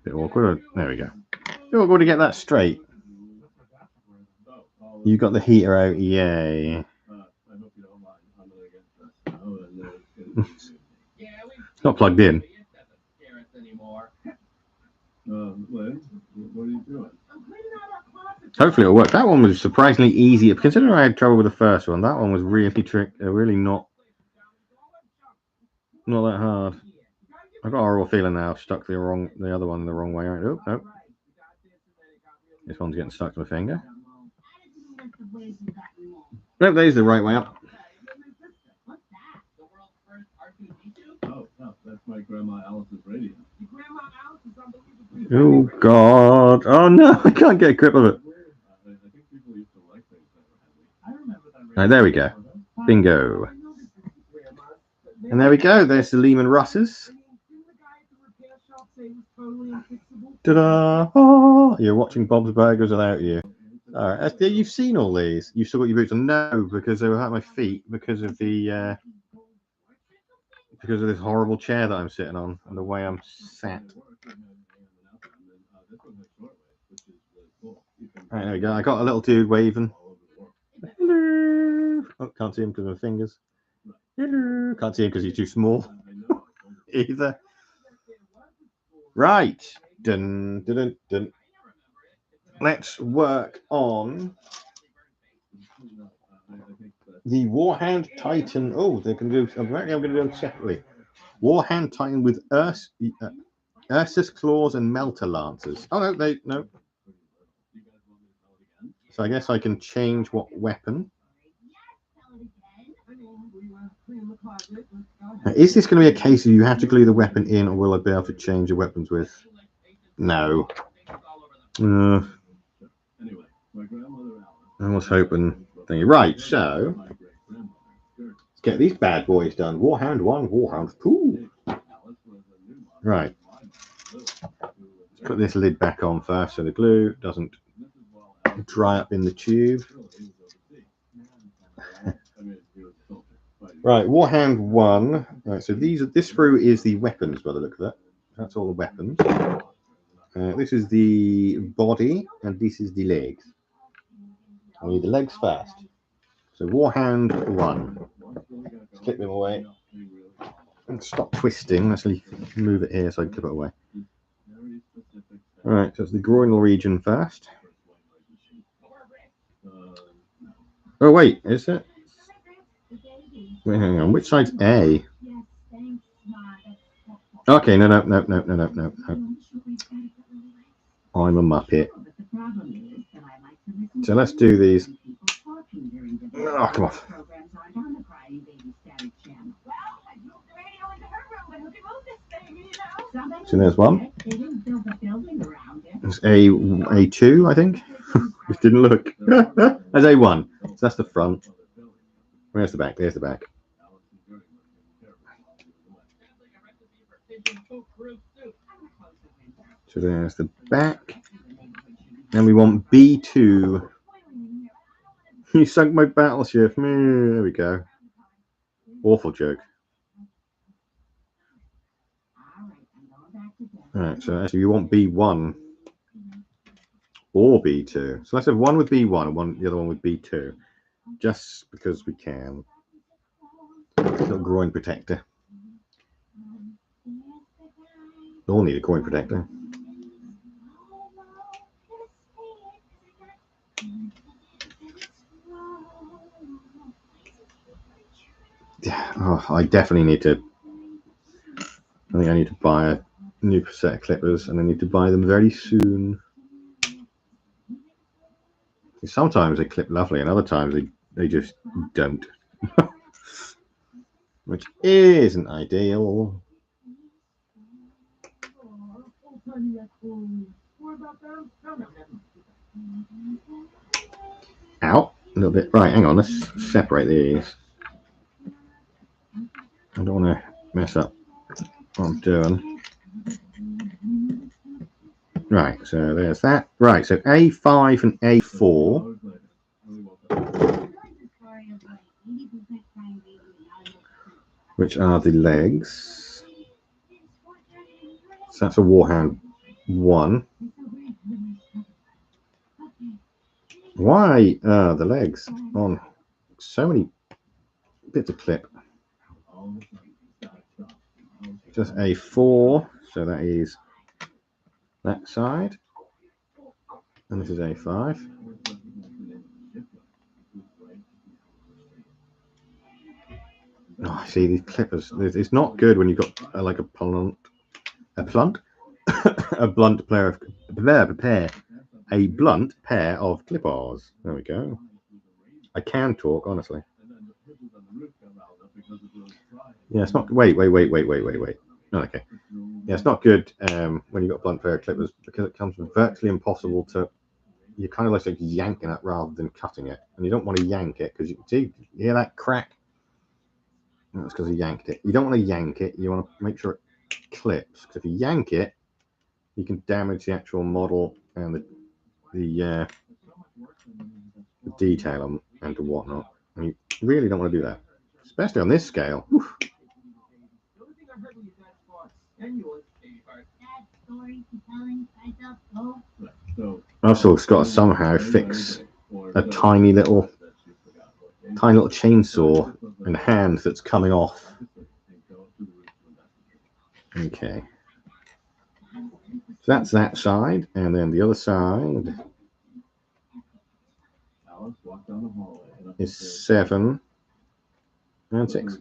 Bit awkward. There we go. Bit awkward to get that straight. You got the heater out, yay. It's not plugged in. Hopefully it'll work. That one was surprisingly easy. Considering I had trouble with the first one, that one was really not that hard. I've got a horrible feeling now I've stuck the other one the wrong way. Oh, no. This one's getting stuck to my finger. Nope, there's the right way up. That's my grandma Alice's radio. Oh God! Oh no! I can't get a grip of it. Right, there we go. Bingo. And there we go. There's the Lehman Russes. Ta-da! Oh, you're watching Bob's Burgers without you. All right, you've seen all these. You've still got your boots on. No, because they were at my feet because of the this horrible chair that I'm sitting on and the way I'm sat. Right, there we go. I got a little dude waving. Hello. Oh, can't see him because of my fingers. Hello. Can't see him because he's too small. Either. Right. Dun, dun, dun, dun. Let's work on the Warhound Titan. Oh, they can do. Apparently, I'm going to do them separately. Warhound Titan with Ursus Claws and Melter Lancers. Oh no, no. So I guess I can change what weapon. Now, is this going to be a case of you have to glue the weapon in, or will I be able to change the weapons with? No. I was hoping. Right, so let's get these bad boys done. Warhound 1, Warhound 2. Right. Let's put this lid back on first so the glue doesn't dry up in the tube. Right, Warhound 1. Right, so this sprue is the weapons by the look of that. That's all the weapons. This is the body, and this is the legs. I need the legs first. So Warhound 1. Let's clip them away. And stop twisting. Let's move it here so I can clip it away. Alright, so it's the groinal region first. Oh wait, is it? Wait, hang on. Which side's A? Okay, no. I'm a muppet. So let's do these. Oh, come on. So there's one. It's A2, I think. Just didn't look. That's A1. So that's the front. Where's the back? There's the back. So there's the back. And we want B2. You sunk my battleship. There we go. Awful joke. Alright, so actually you want B1 or B2. So let's have one with B1 and the other one with B2. Just because we can. Little groin protector. We all need a groin protector. Yeah, I definitely need to. I think I need to buy a new set of clippers, and I need to buy them very soon. Sometimes they clip lovely, and other times they just don't, which isn't ideal. Out a little bit. Right, hang on. Let's separate these. I don't want to mess up what I'm doing. Right, so there's that. Right, so A5 and A4. Which are the legs. So that's a Warhound 1. Why are the legs on so many bits of clip? Just A4, so that is that side, and this is A5. Oh, see these clippers. It's not good when you've got like a blunt pair of clippers. There we go. I can talk honestly. Yeah, it's not. Wait. Oh, okay. Yeah, it's not good when you've got blunt pair of clippers because it comes virtually impossible to. You're kind of like yanking it rather than cutting it, and you don't want to yank it because you hear that crack. That's because I yanked it. You don't want to yank it. You want to make sure it clips. Because if you yank it, you can damage the actual model and the detail and whatnot. And you really don't want to do that, especially on this scale. Oof. I've also got to somehow fix a tiny little chainsaw in the hand that's coming off. Okay. So that's that side, and then the other side is 7 and 6.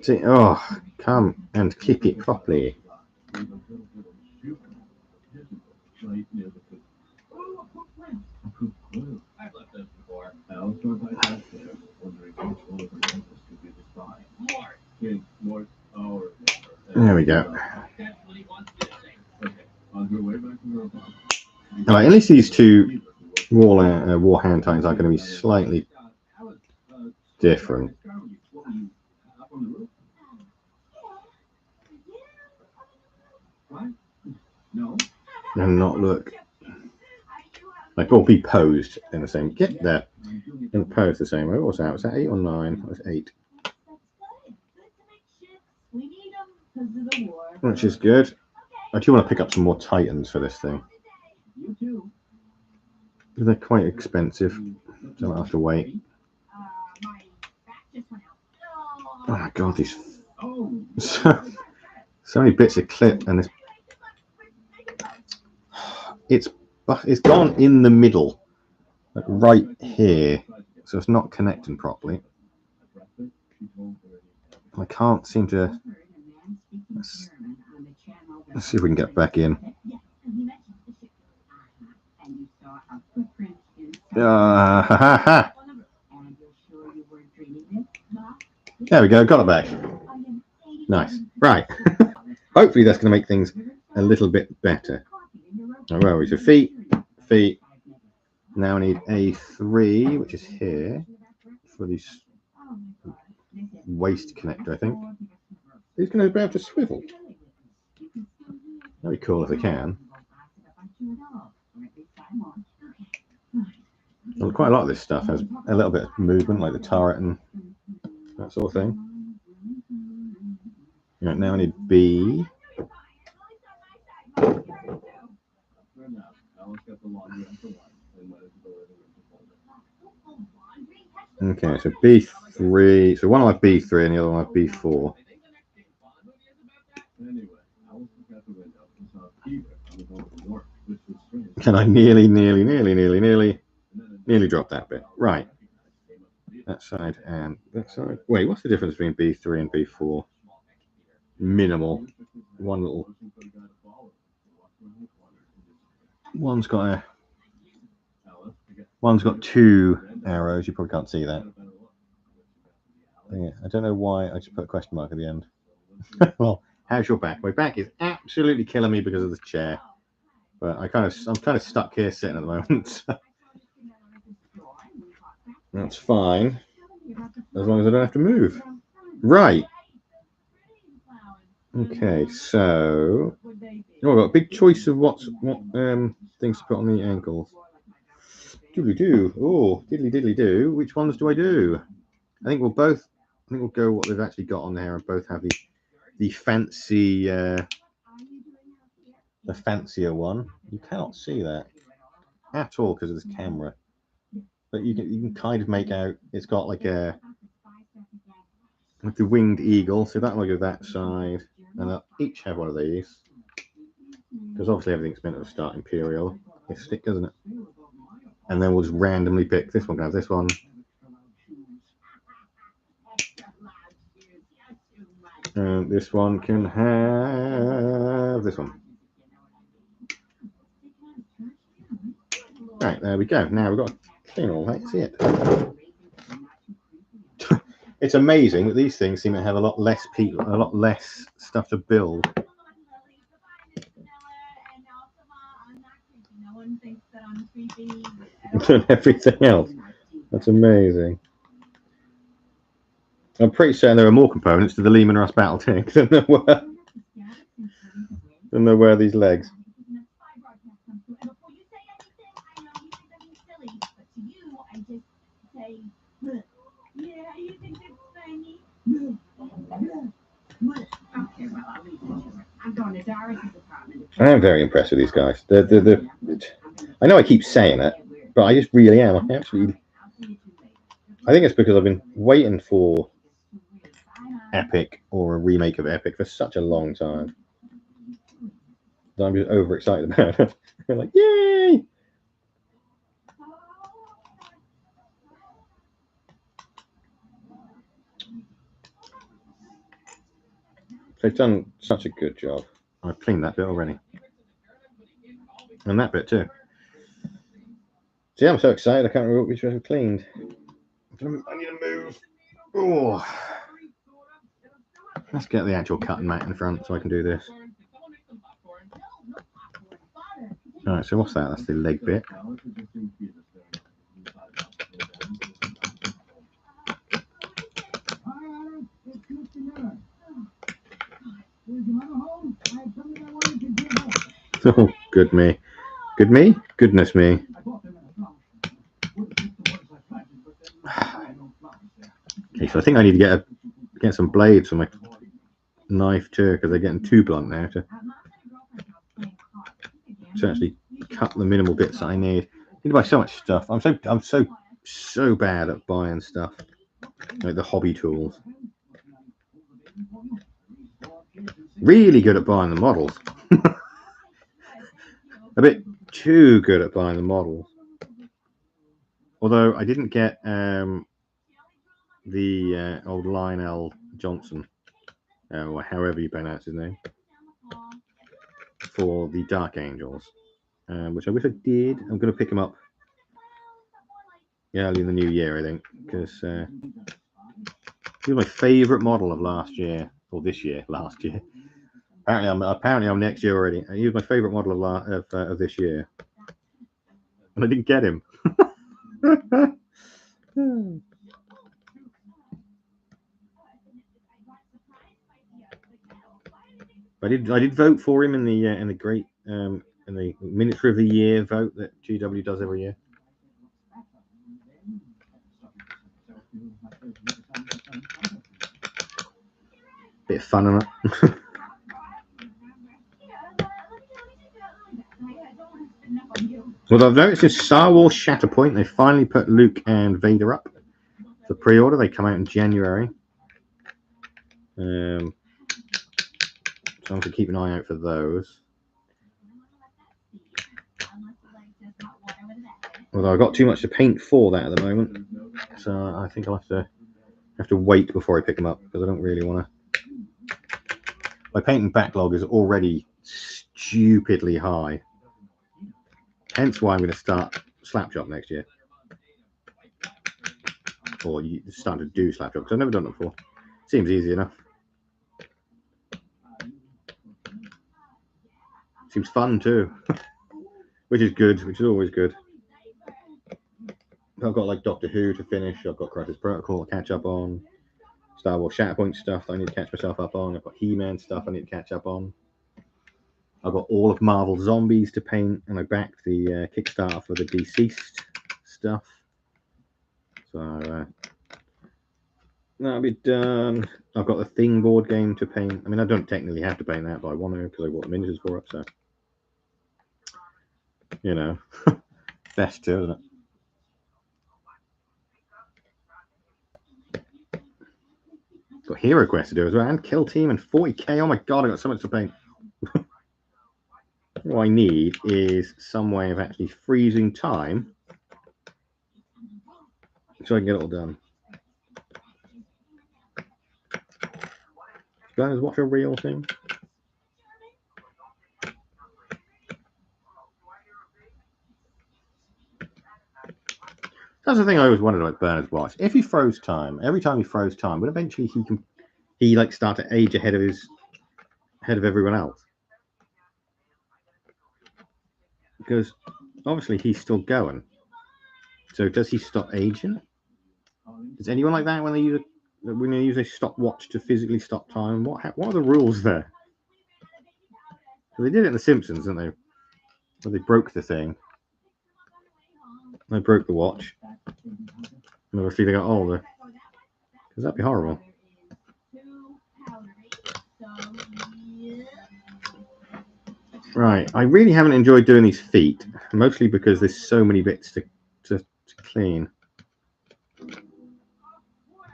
See, oh, come and clip it properly. There we go. Alright, at least these two war hand tines are going to be slightly different. And not look like all be posed in the same. Get there and pose the same way. What's that? Was that 8 or 9? That was 8. Which is good. I do want to pick up some more Titans for this thing. They're quite expensive, so I'll have to wait. Oh my god, these so many bits of clip, and it's gone in the middle, like right here, so it's not connecting properly. I can't seem to. Let's see if we can get back in. There we go, got it back. Nice. Right. Hopefully that's going to make things a little bit better. Now, where are we? So feet. Now I need A3, which is here, for this waist connector, I think. These going to be able to swivel. That'd be cool if they can. Well, quite a lot of this stuff has a little bit of movement, like the turret and that sort of thing. Right, now I need B. Okay, so B3. So one will have B3 and the other one will have B4. And I nearly dropped that bit. Right. That side and that side. Wait, what's the difference between B3 and B4? Minimal. One's got 2 arrows. You probably can't see that. Yeah, I don't know why I just put a question mark at the end. Well, how's your back? My back is absolutely killing me because of the chair. But I'm kind of stuck here sitting at the moment. That's fine, as long as I don't have to move. Right. Okay, so I've got a big choice of what things to put on the ankles. Diddly do. Oh, diddly do. Which ones do I do? I think we'll go what they've actually got on there and both have the fancy, the fancier one. You cannot see that at all because of this camera, but you can kind of make out it's got like the winged eagle. So that will go that side, and they'll each have one of these because obviously everything's meant to start imperial. It's stick, doesn't it? And then we'll just randomly pick. This one can have this one. And this one can have this one. Right, there we go. Now we've got to clean all that. See it? It's amazing that these things seem to have a lot less stuff to build. Than everything else. That's amazing. I'm pretty certain there are more components to the Lehman Russ battle tank than there were these legs. I am very impressed with these guys. I know I keep saying it, but I just really am. I think it's because I've been waiting for Epic or a remake of Epic for such a long time. I'm just overexcited about it. I'm like, yay! They've done such a good job. I've cleaned that bit already. And that bit too. See, I'm so excited I can't remember which one I've cleaned. I need to move. Oh. Let's get the actual cutting mat in front so I can do this. Alright, so what's that? That's the leg bit. Oh, good me. Good me? Goodness me. Okay, so I think I need to get some blades for my knife too, because they're getting too blunt now to actually cut the minimal bits that I need. I need to buy so much stuff. I'm so bad at buying stuff, like the hobby tools. Really good at buying the models. A bit too good at buying the models. Although I didn't get the old Lionel Johnson, or however you pronounce his name, for the Dark Angels, which I wish I did. I'm going to pick him up early in the new year, I think, because he was my favourite model of last year, or this year, last year. Apparently I'm next year already. He was my favourite model of this year, and I didn't get him. I did vote for him in the great in the Miniature of the Year vote that GW does every year. Bit of fun on it. Well, I've noticed in Star Wars Shatterpoint they finally put Luke and Vader up for pre-order. They come out in January. So I'm going to keep an eye out for those. Although I've got too much to paint for that at the moment, so I think I'll have to wait before I pick them up, because I don't really want to. My painting backlog is already stupidly high. Hence why I'm going to start Slapshot next year, or start to do Slapshot, because I've never done it before. Seems easy enough. Seems fun too, which is good, which is always good. I've got like Doctor Who to finish. I've got Crisis Protocol to catch up on. Star Wars Shatterpoint stuff that I need to catch myself up on. I've got He-Man stuff I need to catch up on. I've got all of Marvel Zombies to paint, and I backed the Kickstarter for the Deceased stuff. So that'll be done. I've got the Thing board game to paint. I mean, I don't technically have to paint that, but I want to because I bought the miniatures for it. So, you know, best to, isn't it? Got Hero Quest to do as well, and Kill Team and 40k. Oh my god, I got so much to paint. What I need is some way of actually freezing time so I can get it all done. Guys, watch a real thing. That's the thing I always wondered about Bernard's watch. If he froze time, every time he froze time, but eventually he like start to age ahead of everyone else. Because obviously he's still going. So does he stop aging? Is anyone like that when they use a stopwatch to physically stop time? What are the rules there? So they did it in The Simpsons, didn't they? Where they broke the thing. They broke the watch. And obviously they got older. Because that'd be horrible. Right, I really haven't enjoyed doing these feet, mostly because there's so many bits to clean.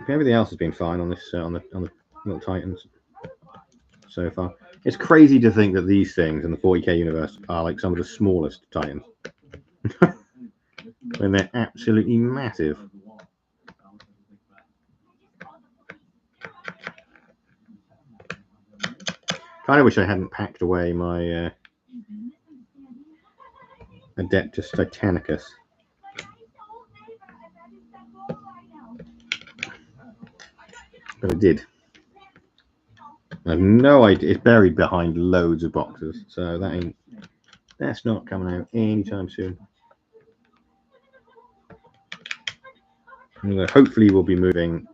Everything else has been fine on this on the little Titans so far. It's crazy to think that these things in the 40k universe are like some of the smallest Titans, when they're absolutely massive. Kind of wish I hadn't packed away my Adeptus Titanicus. But I did. I have no idea. It's buried behind loads of boxes, so that's not coming out anytime soon. Hopefully we'll be moving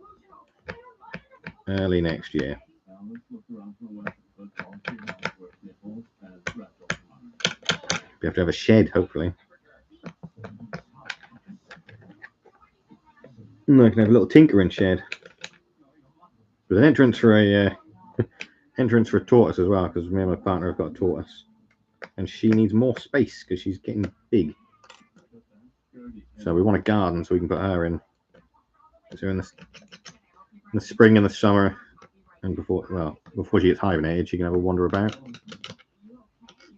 early next year. We have to have a shed, hopefully. And I can have a little tinkering shed with an entrance for a tortoise as well, because me and my partner have got a tortoise, and she needs more space because she's getting big. So we want a garden so we can put her in. So in the spring and the summer, and before she gets hibernated, she can have a wander about.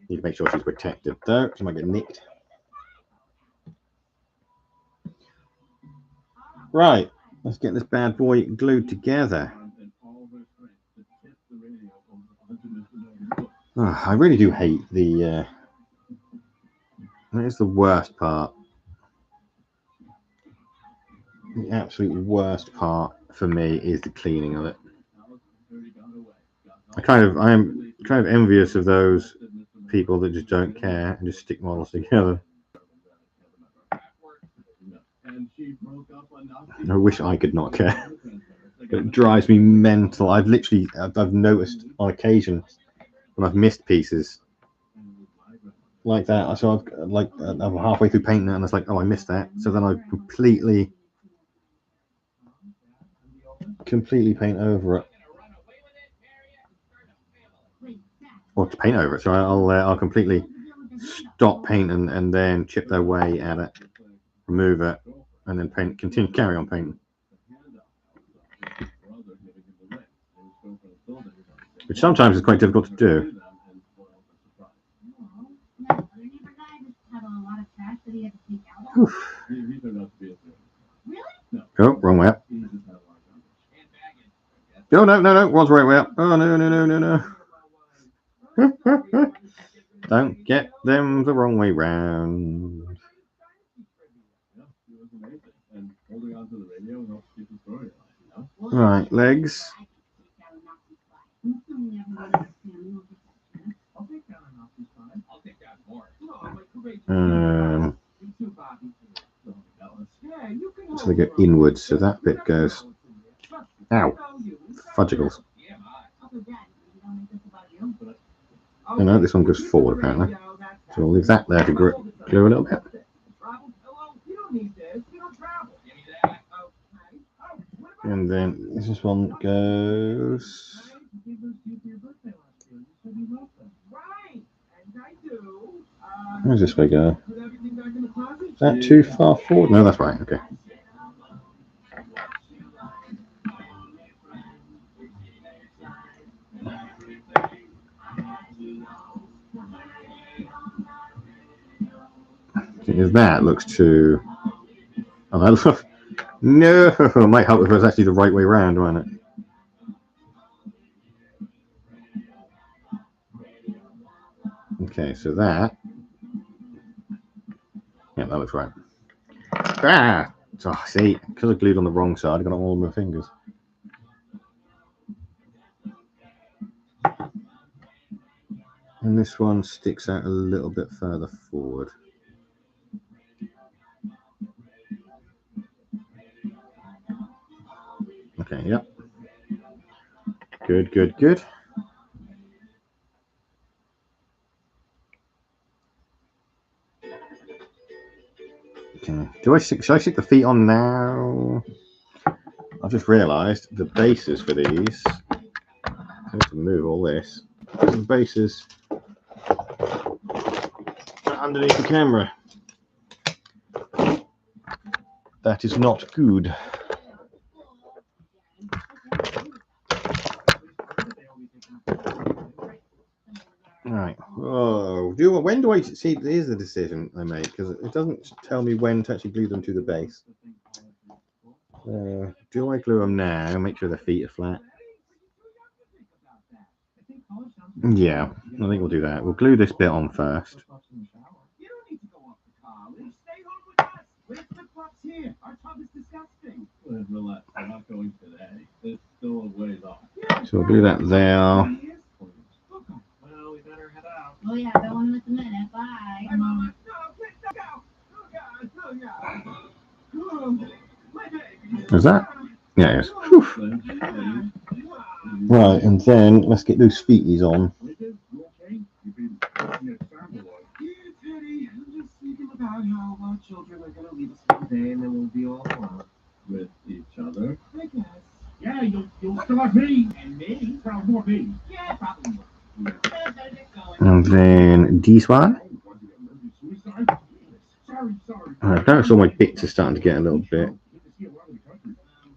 Need to make sure she's protected though, she might get nicked. Right, let's get this bad boy glued together. Oh, I really do hate that is the worst part. The absolute worst part for me is the cleaning of it. I am kind of envious of those people that just don't care and just stick models together. I wish I could not care. It drives me mental. I've noticed on occasion when I've missed pieces like that. So I'm halfway through painting it and it's like, oh, I missed that. So then I completely paint over it. Or to paint over it. So I'll completely stop painting and then chip their way at it, remove it, and then carry on painting. Which sometimes is quite difficult to do. Oof. Oh, wrong way up. Oh, no, was right way up. Oh, no. Don't get them the wrong way round. Right, legs. So they go inwards, so that bit goes. Ow, fudgicles. Oh no, this one goes forward apparently. So we'll leave that there to glue a little bit. And then This one goes. Where's this way go? Is that too far forward? No, that's right. Okay. Is that looks too. Oh, that looks. No, it might help if it was actually the right way around, won't it? Okay, so that. Yeah, that looks right. Ah! Oh, see, because I glued on the wrong side, I got it all on my fingers. And this one sticks out a little bit further forward. Okay, yep. Good, good, good. Okay. Should I stick the feet on now? I've just realised the bases for these. I have to move all this. The bases are underneath the camera. That is not good. Right. Oh, when do I see? Here's the decision I made because it doesn't tell me when to actually glue them to the base. Do I glue them now? Make sure the feet are flat. Yeah, I think we'll do that. We'll glue this bit on first. So we'll glue that there. Oh yeah, going with a minute. Bye. Is that? Yeah, it is. Whew. Right, and then let's get those feeties on. About how children are going to leave us one day and then we'll be all alone with each other. I guess. Yeah, you'll still have me. And me? Probably more me. Yeah, probably more. And then this one. Alright, notice all my bits are starting to get a little bit.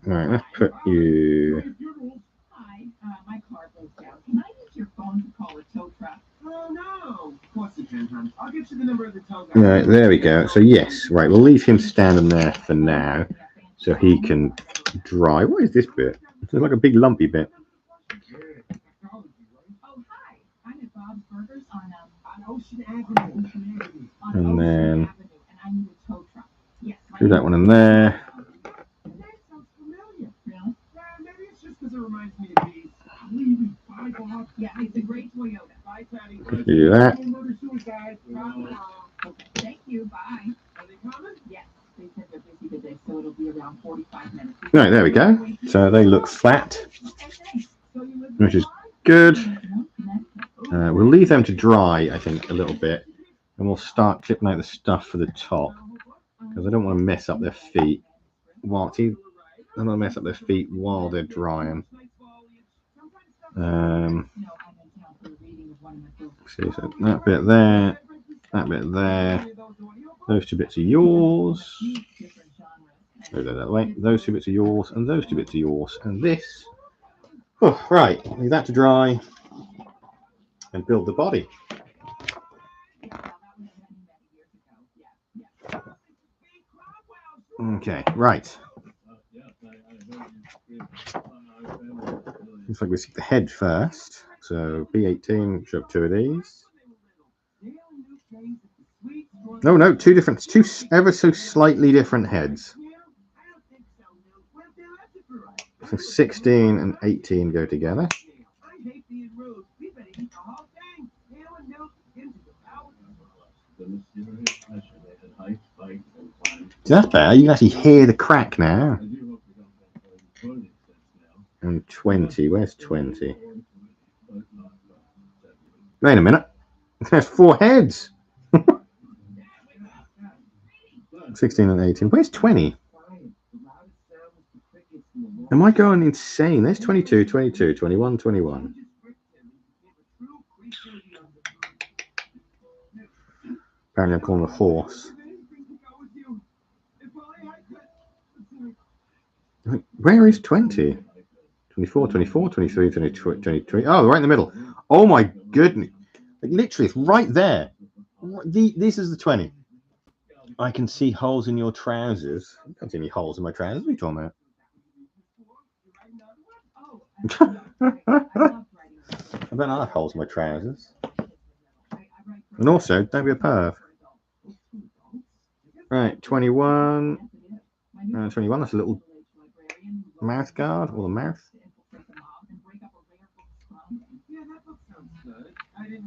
Alright, let's put you. Hi, my car broke down. Can I use your phone to call a tow truck? Oh no. Of course you can, hon. I'll get you the number of the tow guy. Right, there we go. So yes, right, we'll leave him standing there for now, so he can dry. What is this bit? It's like a big lumpy bit. Oh hi, I'm at Bob's Burgers on Ocean Avenue. And then And I need a tow truck. Yes. do that one in there. The name sounds familiar. Really? Yeah, maybe it's just because it reminds me of these. Bye, Bob. Yeah, it's a great Toyota. Bye, Patty. Do that. Murder suicide. Thank you. Bye. Are they coming? Yes. They said they're busy today, so it'll be around 45 minutes. Right, there we go. So they look flat, which is good. We'll leave them to dry, I think, a little bit, and we'll start clipping out the stuff for the top because I don't want to mess up their feet. I don't want to mess up their feet while they're drying. See, so that bit there, that bit there. Those two bits are yours. Move that that way. Those two bits are yours, and those two bits are yours. And this. Oh, right. Leave that to dry and build the body. Okay, right. Looks like we see the head first. So B18, show up two of these. No, two ever so slightly different heads. So 16 and 18 go together. So that's better. You can actually hear the crack now. And 20. Where's 20? Wait a minute. There's 4 heads. 16 and 18. Where's 20? Am I going insane? There's 22, 22, 21, 21. Apparently I'm calling a horse. Where is 20? 24, 24, 23, 22, 23. Oh, right in the middle. Oh my goodness. Like, literally, it's right there. This is the 20. I can see holes in your trousers. I can't see any holes in my trousers. What are you talking about? I bet I have holes in my trousers. And also, don't be a perv. Right, 21. 21, that's a little mouth guard, or the mouth.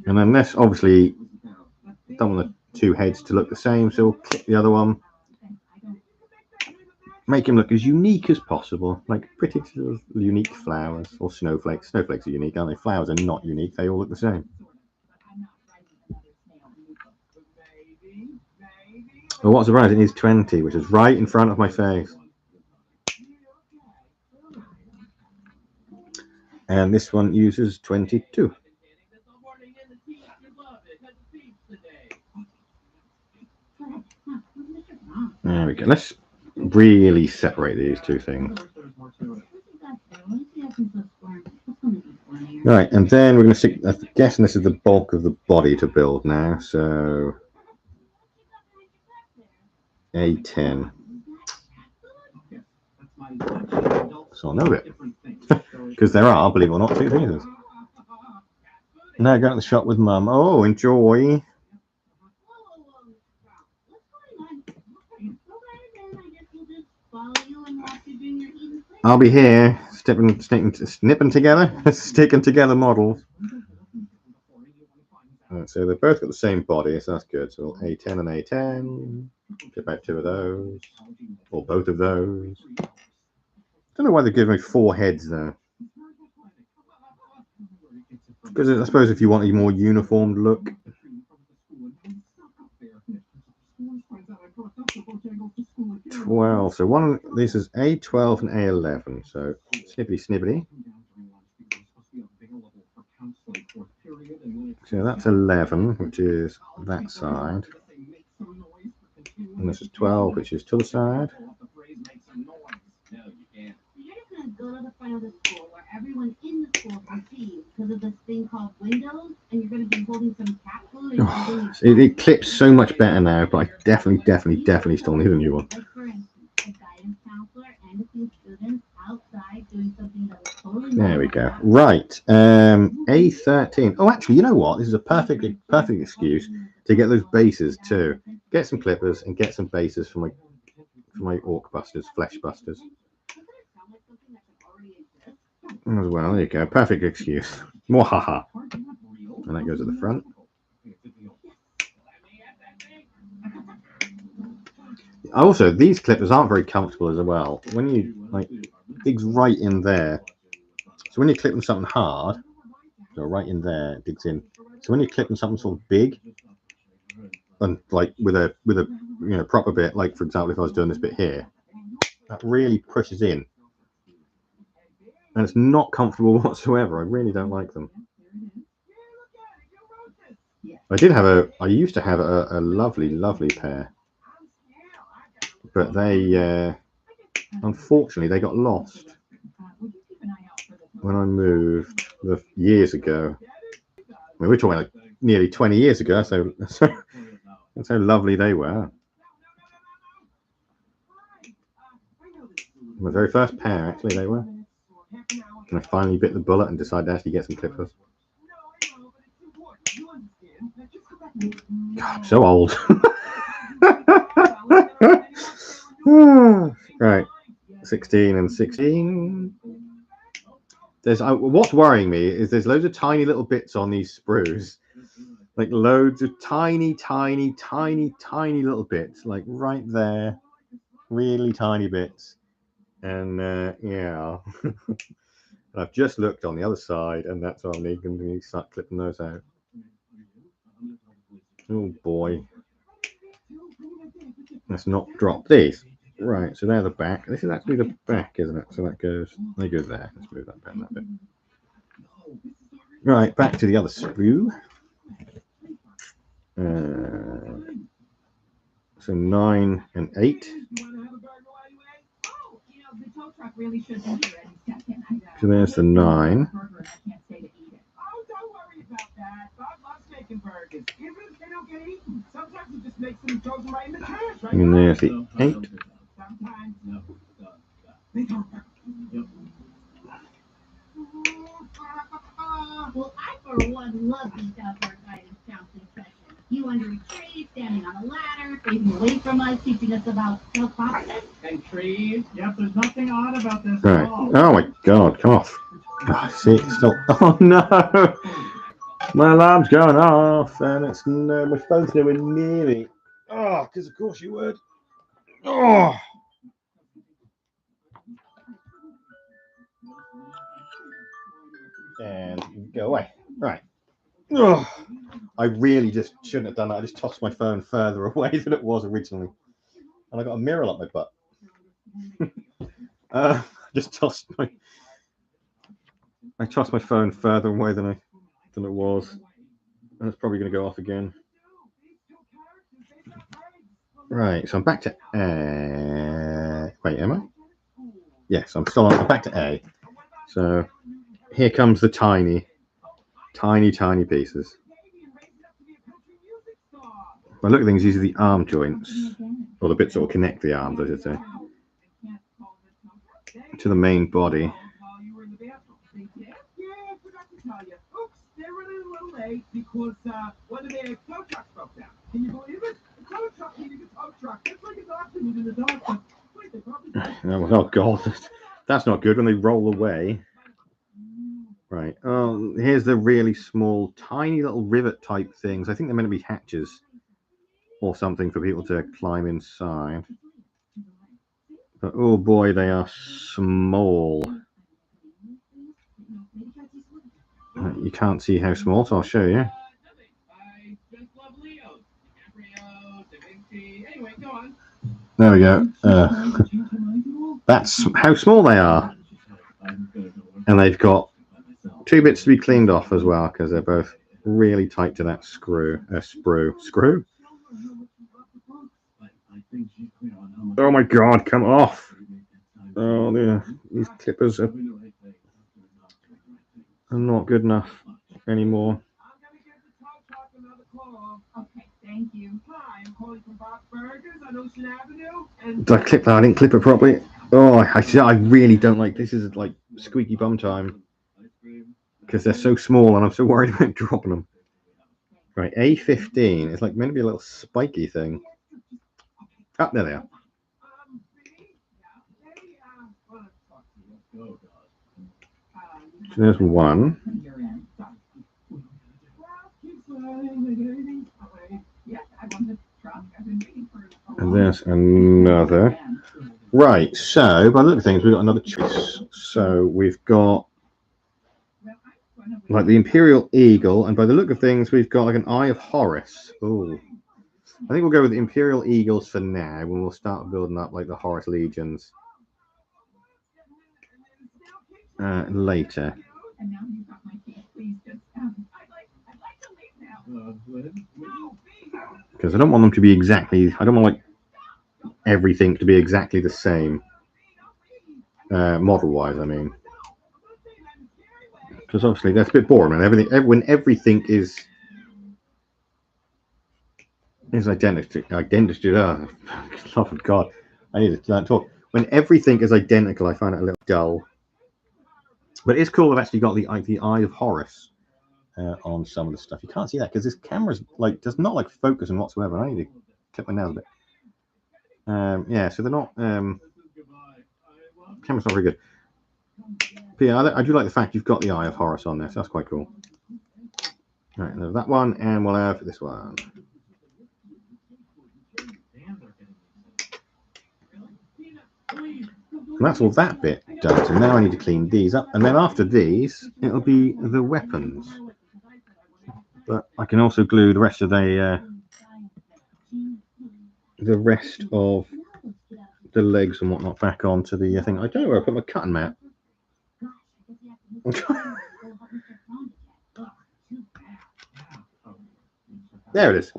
And then this, obviously, don't want the two heads to look the same, so we'll click the other one. Make him look as unique as possible, like pretty little unique flowers or snowflakes. Snowflakes are unique, aren't they? Flowers are not unique, they all look the same. Well, what's surprising is 20, which is right in front of my face. And this one uses 22. There we go. Let's really separate these two things. Right, and then we're going to stick, I'm guessing this is the bulk of the body to build now, so A10. So I'll know it. Because there are, believe it or not, two pieces. Now go to the shop with Mum. Oh, enjoy. I'll be here, snipping together, sticking together models. Right, so they've both got the same body, so that's good. So A10 and A10. Get back two of those, or both of those. Don't know why they're giving me 4 heads there. Because I suppose if you want a more uniformed look. 12. So one. This is A12 and A11. So snippety snippety. So that's 11, which is that side. And this is 12, which is to the side. Go to the front of the school where everyone in the school can see because of this thing called windows, and you're going to be holding some cat food. It clips so much better now, but I definitely still need a new one. Like for instance, a guidance counselor and a few students outside doing something that was totally. There we go. Right, A13. Oh, actually, you know what? This is a perfect excuse to get those bases too. Get some clippers and get some bases for my orc busters, flesh busters. As well, there you go. Perfect excuse. Mwahaha. And that goes at the front. Also, these clippers aren't very comfortable as well. When you digs right in there. So when you're clipping something hard, so right in there, it digs in. So when you're clipping something sort of big, and like with a proper bit, like for example, if I was doing this bit here, that really pushes in. And it's not comfortable whatsoever. I really don't like them. I used to have a lovely pair, but they, unfortunately, they got lost when I moved years ago. I mean, we're talking like nearly 20 years ago, so that's how lovely they were. My very first pair, actually, they were. And I finally bit the bullet and decided to actually get some clippers. God, I'm so old. Right, 16 and 16. What's worrying me is there's loads of tiny little bits on these sprues, like loads of tiny little bits, like right there, really tiny bits. And yeah. I've just looked on the other side, and that's what I'm going to start clipping those out. Oh boy. Let's not drop these. Right, so they're the back. This is actually the back, isn't it? So that goes, they go there. Let's move that back that bit. Right, back to the other sprue. So 9 and 8. So there's the 9. Oh, don't worry about that. Bob loves making burgers. Even if they don't get eaten, sometimes he just makes them and throws them right in the trash, right? And there's the 8. Sometimes. Well, I for one love these outdoor guidance counseling sessions. You under a tree, standing on a ladder, facing away from us, teaching us about self-confidence. And trees. Yep, there's nothing odd about this Right. at all. Oh my god, come off. Oh, see, it's still. Oh no! My alarm's going off, and it's no, my phone's nowhere near me. Oh, because of course you would. Oh! And go away. Right. Oh, I really just shouldn't have done that. I just tossed my phone further away than it was originally. And I got a mirror up my butt. I tossed my phone further away than it was. And it's probably going to go off again. Right, so I'm back to A. Wait, am I? Yes, I'm still on. I'm back to A. So here comes the tiny pieces. By look at things, these are the arm joints, or the bits that will connect the arms, I should say, to the main body. Because one of their tow trucks broke down. Can you believe it? The tow truck needed a tow truck. It's like a doctor needed a doctor. Wait, they probably... Oh god, that's not good when they roll away. Right. Oh, here's the really small, tiny little rivet type things. I think they're meant to be hatches or something for people to climb inside. But oh boy, they are small. You can't see how small, so I'll show you. There we go. That's how small they are. And they've got 2 bits to be cleaned off as well, because they're both really tight to that sprue. Oh my god, come off. Oh, these clippers are not good enough anymore. Okay, thank you. Hi, I'm calling from Bob's Burgers on Ocean Avenue. And Did I clip that? I didn't clip it properly. Oh, I really don't like this. Is like squeaky bum time because they're so small and I'm so worried about dropping them. Right, A15 is like meant to be a little spiky thing. Oh, there they are. So there's one. And there's another. Right, so by the look of things, we've got another choice. So we've got like the Imperial Eagle, and by the look of things, we've got like an Eye of Horus. Oh, I think we'll go with the Imperial Eagles for now, and we'll start building up like the Horus Legions later. Because I don't want them to be exactly. I don't want like everything to be exactly the same model-wise. I mean, because obviously that's a bit boring. And when everything is identical. Oh, love of God, I need to talk. When everything is identical, I find it a little dull. But it's cool. I've actually got the Eye of Horus on some of the stuff. You can't see that because this camera's like does not like focus on whatsoever. I need to clip my nails a bit. Yeah, so they're not. Camera's not very good. But yeah, I do like the fact you've got the Eye of Horus on there. So that's quite cool. All right, there's that one, and we'll have this one. And that's all that bit done. So now I need to clean these up, and then after these, it'll be the weapons. But I can also glue the rest of the legs and whatnot back onto the thing. I don't know where I put my cutting mat. There it is.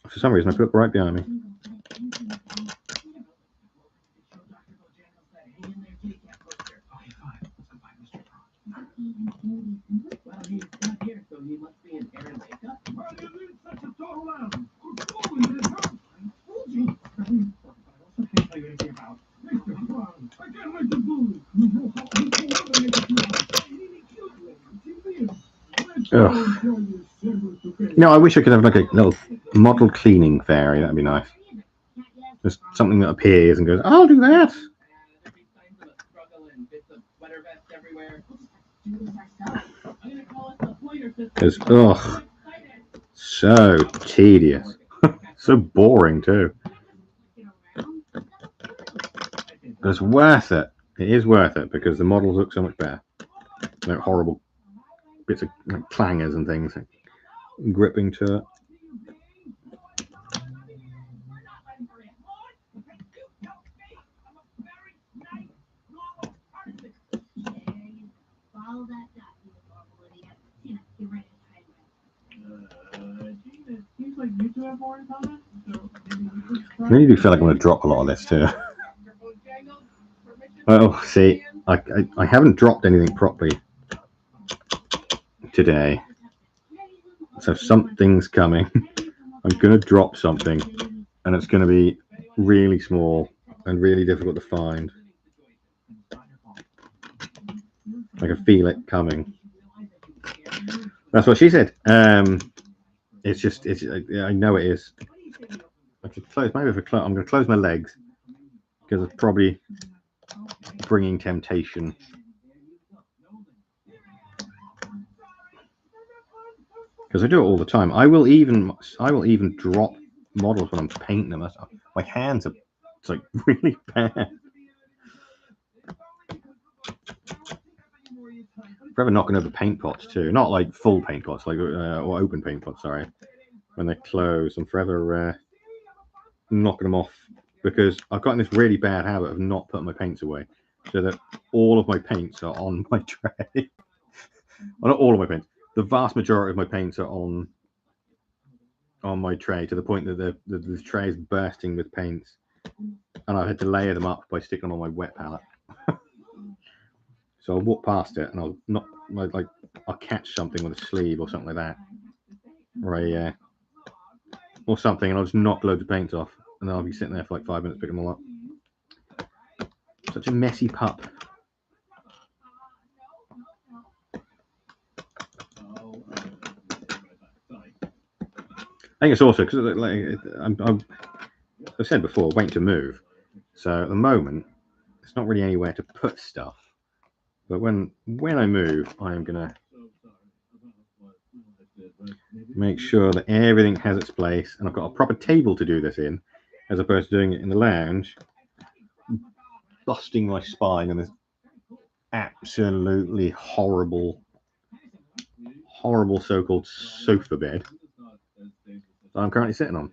For some reason, I put it right behind me. Well, he's not here, so he must be in air and makeup. Well, you live such a total animal. We're fooling this house. I told you. I can't tell you anything about Mr. Brown. I can't wait to do. You know how I can never make it to us. He really killed you. He lives. Let's go enjoy your summer together. No, I wish I could have like a little model cleaning fairy. That'd be nice. Just something that appears and goes, I'll do that. There'd be signs of a struggle and bits of sweater vest everywhere. I'm gonna call it the pointer system. Because, ugh, so tedious. So boring too. But it's worth it. It is worth it because the models look so much better. Like horrible bits of like, clangers and things like, gripping to it. Follow that dot, you normal idiot. Tina, get ready to time it. Gene, it seems like you two have more in common. So maybe we could try. I really do feel like I'm going to drop a lot of this too. Well, see, I haven't dropped anything properly today. So something's coming. I'm going to drop something and it's going to be really small and really difficult to find. I can feel it coming. That's what she said. It's just, I know it is. I could close, maybe if I'm going to close my legs because it's probably bringing temptation. Because I do it all the time. I will even drop models when I'm painting them. My hands are, it's like really bad. Forever knocking over paint pots too, not like full paint pots, like or open paint pots. Sorry, when they're closed, I'm forever knocking them off because I've gotten this really bad habit of not putting my paints away, so that all of my paints are on my tray. Well, not all of my paints. The vast majority of my paints are on my tray to the point that the tray is bursting with paints, and I've had to layer them up by sticking them on my wet palette. So I'll walk past it and I'll not like I'll catch something with a sleeve or something like that, or something, and I'll just knock loads of paints off, and then I'll be sitting there for like 5 minutes picking them all up. Such a messy pup. I think it's also because like I said before, waiting to move. So at the moment, it's not really anywhere to put stuff. But when I move, I'm gonna make sure that everything has its place, and I've got a proper table to do this in, as opposed to doing it in the lounge, busting my spine in this absolutely horrible so-called sofa bed that I'm currently sitting on.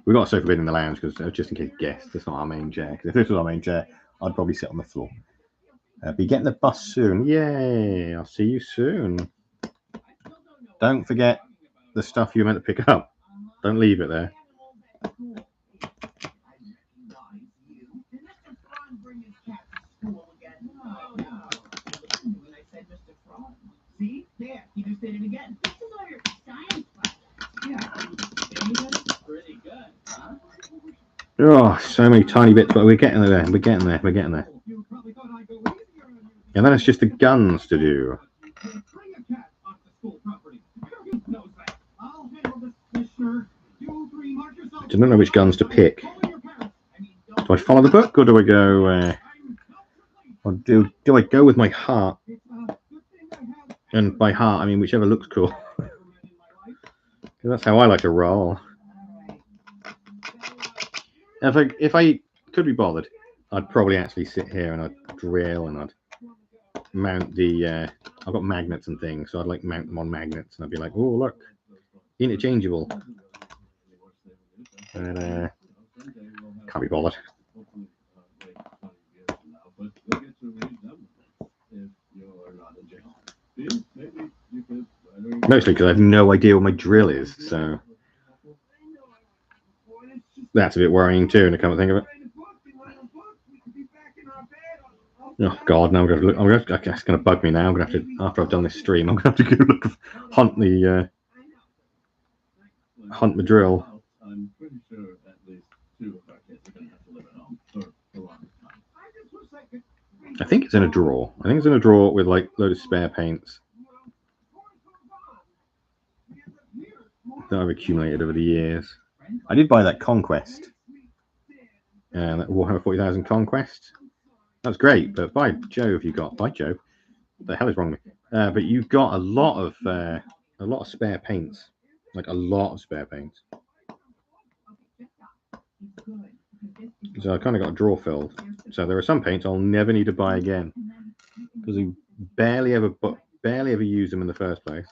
We've got a sofa bed in the lounge because just in case guests, that's not our main chair. Because if this was our main chair, I'd probably sit on the floor. Be getting the bus soon. Yay! I'll see you soon. Don't forget the stuff you meant to pick up. Don't leave it there. See? There, you just did it again. This is our science project. Yeah. Pretty good, huh? Oh, so many tiny bits, but we're getting there. We're getting there. And then it's just the guns to do. I don't know which guns to pick. Do I follow the book, or do I go? Or do I go with my heart? And by heart, I mean whichever looks cool. That's how I like to roll. If I could be bothered, I'd probably actually sit here and I'd drill and I'd mount the. I've got magnets and things, so I'd like mount them on magnets, and I'd be like, oh look, interchangeable. But can't be bothered. Mostly because I have no idea what my drill is, so that's a bit worrying too. And I can't think of it. Oh God! Now I'm going to look. It's going to bug me now. I'm going to have to, after I've done this stream, I'm going to have to go look, hunt the drill. I'm pretty sure at least 2 of our kids are going to have to live at home for a long time. I think it's in a drawer. I think it's in a drawer with like a load of spare paints that I've accumulated over the years. I did buy that Conquest, and that Warhammer 40,000 Conquest. That was great, but by Jove, by Jove, what the hell is wrong with me? But you've got a lot of spare paints, like a lot of spare paints. So I kind of got a drawer filled. So there are some paints I'll never need to buy again because we barely ever use them in the first place.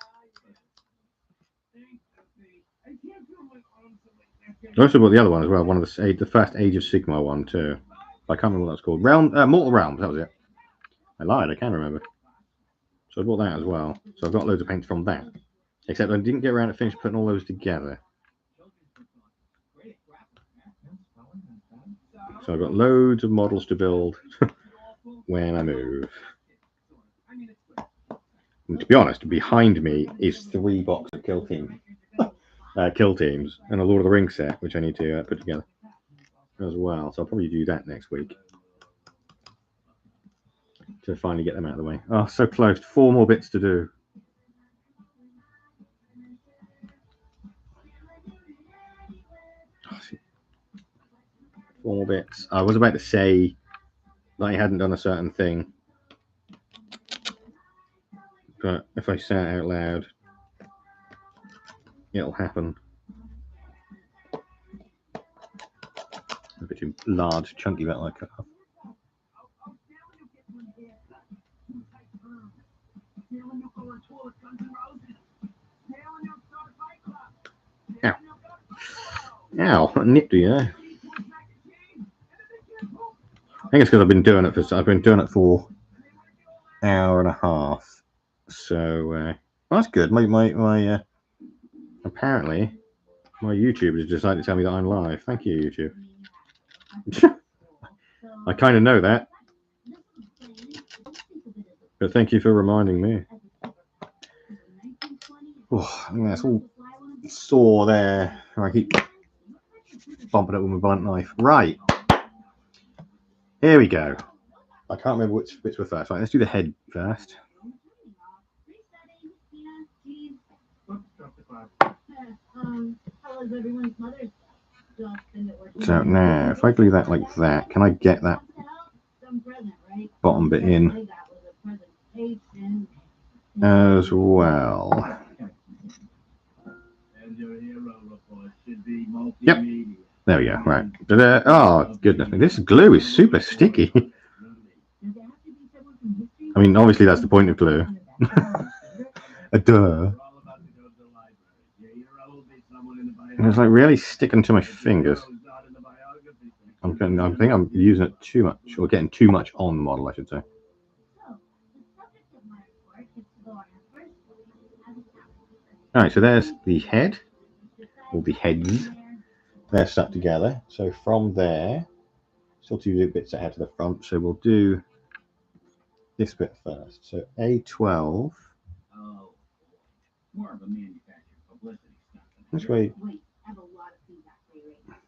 I also bought the other one as well. One of the first Age of Sigmar one too. I can't remember what that's called. Mortal Realms. That was it. I lied. I can't remember. So I bought that as well. So I've got loads of paints from that. Except I didn't get around to finish putting all those together. So I've got loads of models to build when I move. And to be honest, behind me is 3 boxes of kill teams, and a Lord of the Rings set, which I need to put together as well. So I'll probably do that next week to finally get them out of the way. Oh, so close. 4 more bits to do. Four more bits. I was about to say that I hadn't done a certain thing, but if I say it out loud, it'll happen. A bit too large, chunky bit like that. Ow. Ow, I nipped you there. I think it's because I've been doing it for an hour and a half. So well, that's good. My apparently my YouTube has decided to tell me that I'm live. Thank you, YouTube. I kind of know that, but thank you for reminding me. Oh, I think that's all sore there. I keep bumping it with my blunt knife. Right. Here we go. I can't remember which bits were first. Right, let's do the head first. So now, if I glue that like that, can I get that bottom bit in as well? Yep. There we go. Right. Oh, goodness me. This glue is super sticky. I mean, obviously that's the point of glue. Duh. And it's like really sticking to my fingers. I think I'm using it too much, or getting too much on the model, I should say. Alright, so there's the head, or the heads. They're stuck together. So from there, still 2 bits ahead to the front. So we'll do this bit first. So A12. This way.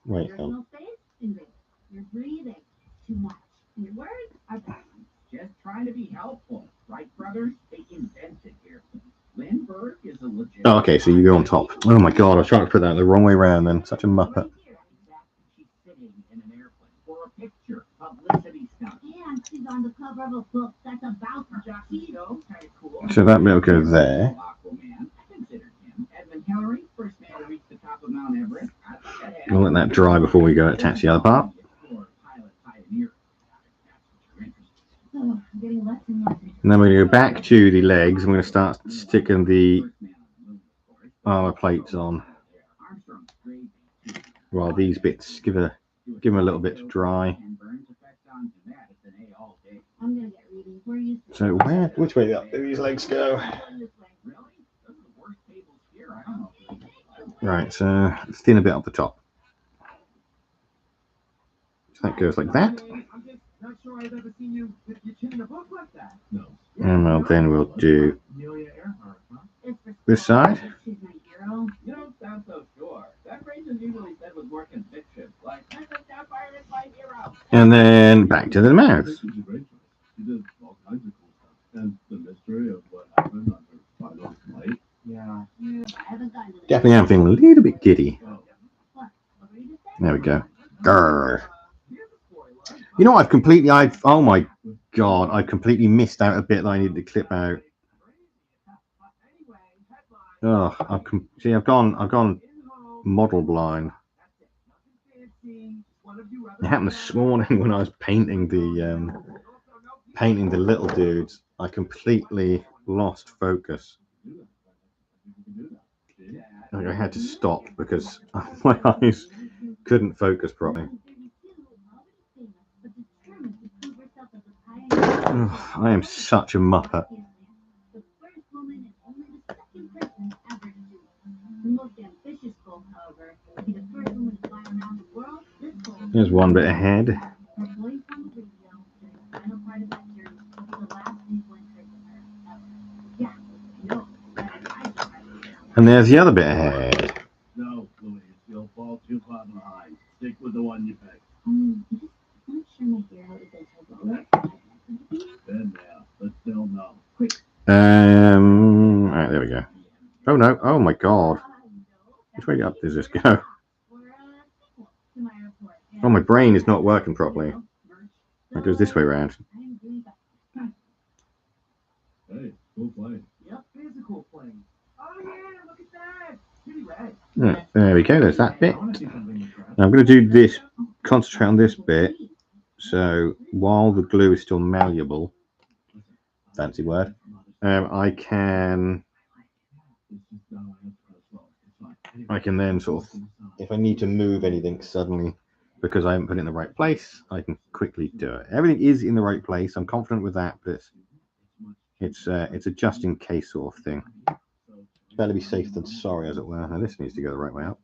Wait. Oh. You're breathing too much. Your words are just trying to be helpful, right, brothers? They invented here. Lindbergh is a legit. Oh, okay, so you go on top. Oh my God, I was trying to put that the wrong way around then. Such a muppet. She's sitting in an airplane for a picture, publicity stuff. And she's on the cover of a book that's about her. Cool. So that bit will go there. Aquaman, I considered him. Edmund Hillary, first man to reach the top of Mount Everest. We'll let that dry before we go attach the other part. And then we're going to go back to the legs. I'm going to start sticking the armor plates on. while these bits give them a little bit to dry. I'm gonna get reading. Where are you? So which way do these legs go? Right, so thin a bit up the top. So that goes like that. I'm just not sure I've ever seen you with your chin in a book like that. No. And then we'll do Amelia Earhart, huh? It's for this side. She's my hero. You don't sound so sure. That Rachel usually said was more conviction. Like, I'm a sapphire is my hero. And then back to the mouth. She did a great choice. She did all kinds of cool stuff. And the mystery of what happened on her final flight. Yeah. I haven't gotten to the Definitely am feeling a little bit giddy. What were you just saying? There we go. Grr. You know, oh my God, I completely missed out a bit that I needed to clip out. Oh, I've gone model blind. It happened this morning when I was painting the little dudes. I completely lost focus. I had to stop because my eyes couldn't focus properly. Oh, I am such a muppet. The first woman and only the second person ever to do it. The most ambitious goal, however, to be the first woman to fly around the world. This goal Here's one bit ahead. her voice on the radio during the final part of that journey will be the last people in heard with her ever. Yeah, no, that's And there's the other bit ahead. No, Louise, you'll fall too far behind. Stick with the one you picked. just not sure my hero is a roller. Been there, but still no. Right, there we go. Oh no, oh my God. Which way up does this go? Oh, my brain is not working properly. It goes this way around. Hey, cool play. Yep, it is a cool plane. Oh yeah, look at that. Pretty red. Right, there we go, there's that bit. I want to see something with that. Now I'm going to do this, concentrate on this bit. So while the glue is still malleable, fancy word, I can then sort of, if I need to move anything suddenly because I haven't put it in the right place, I can quickly do it. Everything is in the right place. I'm confident with that, but it's a just in case sort of thing. Better be safe than sorry, as it were. Now this needs to go the right way up.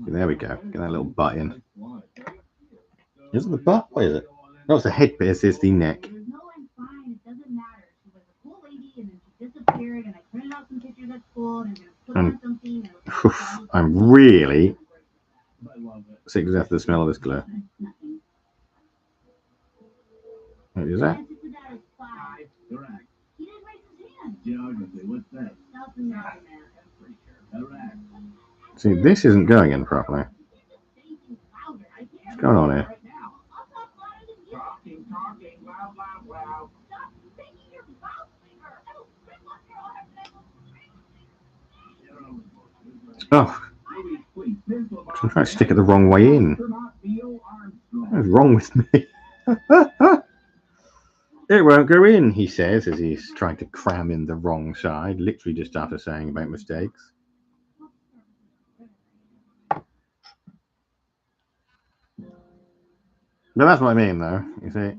There we go. Get that little butt in. Is it the butt? What is it? No, it's the head bit. This is the neck. No, I'm fine. It doesn't matter. She was a cool lady, and then she disappeared, and I printed out some pictures at school, and I'm gonna put on something. And I'm really sick to death of the smell of this glue. What is that? Correct. He didn't raise his hand. Geography, what's that? Doesn't matter, man. Correct. See, this isn't going in properly. What's going on here? Talking, wow, wow, wow. Oh, I'm trying to stick it the wrong way in. What's wrong with me? It won't go in, he says, as he's trying to cram in the wrong side, literally just after saying about mistakes. But that's what I mean, though. You see,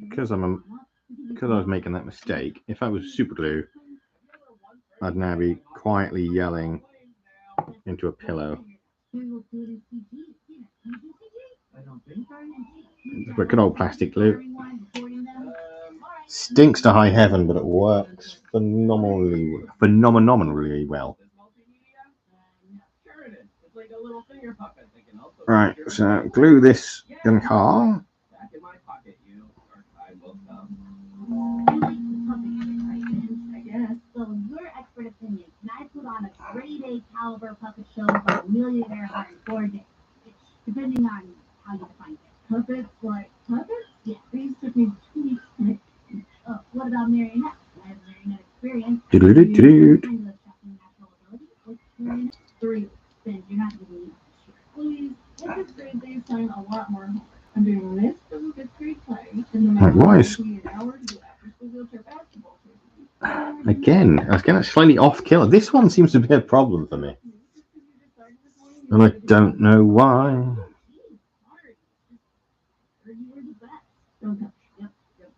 because I was making that mistake. If I was super glue, I'd now be quietly yelling into a pillow. But good old plastic glue. Stinks to high heaven, but it works phenomenally well. Right, so glue this in car. So, your expert opinion, can I put on a grade A caliber puppet show for Amelia Earhart in 4 days? Depending on how you define it. Puppets? Like puppets? Yeah, these took me 2 weeks to make. What about marionette? I have marionette experience. Three. Then you're not giving me please, in this grade they've done a lot more homework. I'm doing this for the 5th grade play, and then Why is Again, it's slightly off kilter. This one seems to be a problem for me, and I don't know why.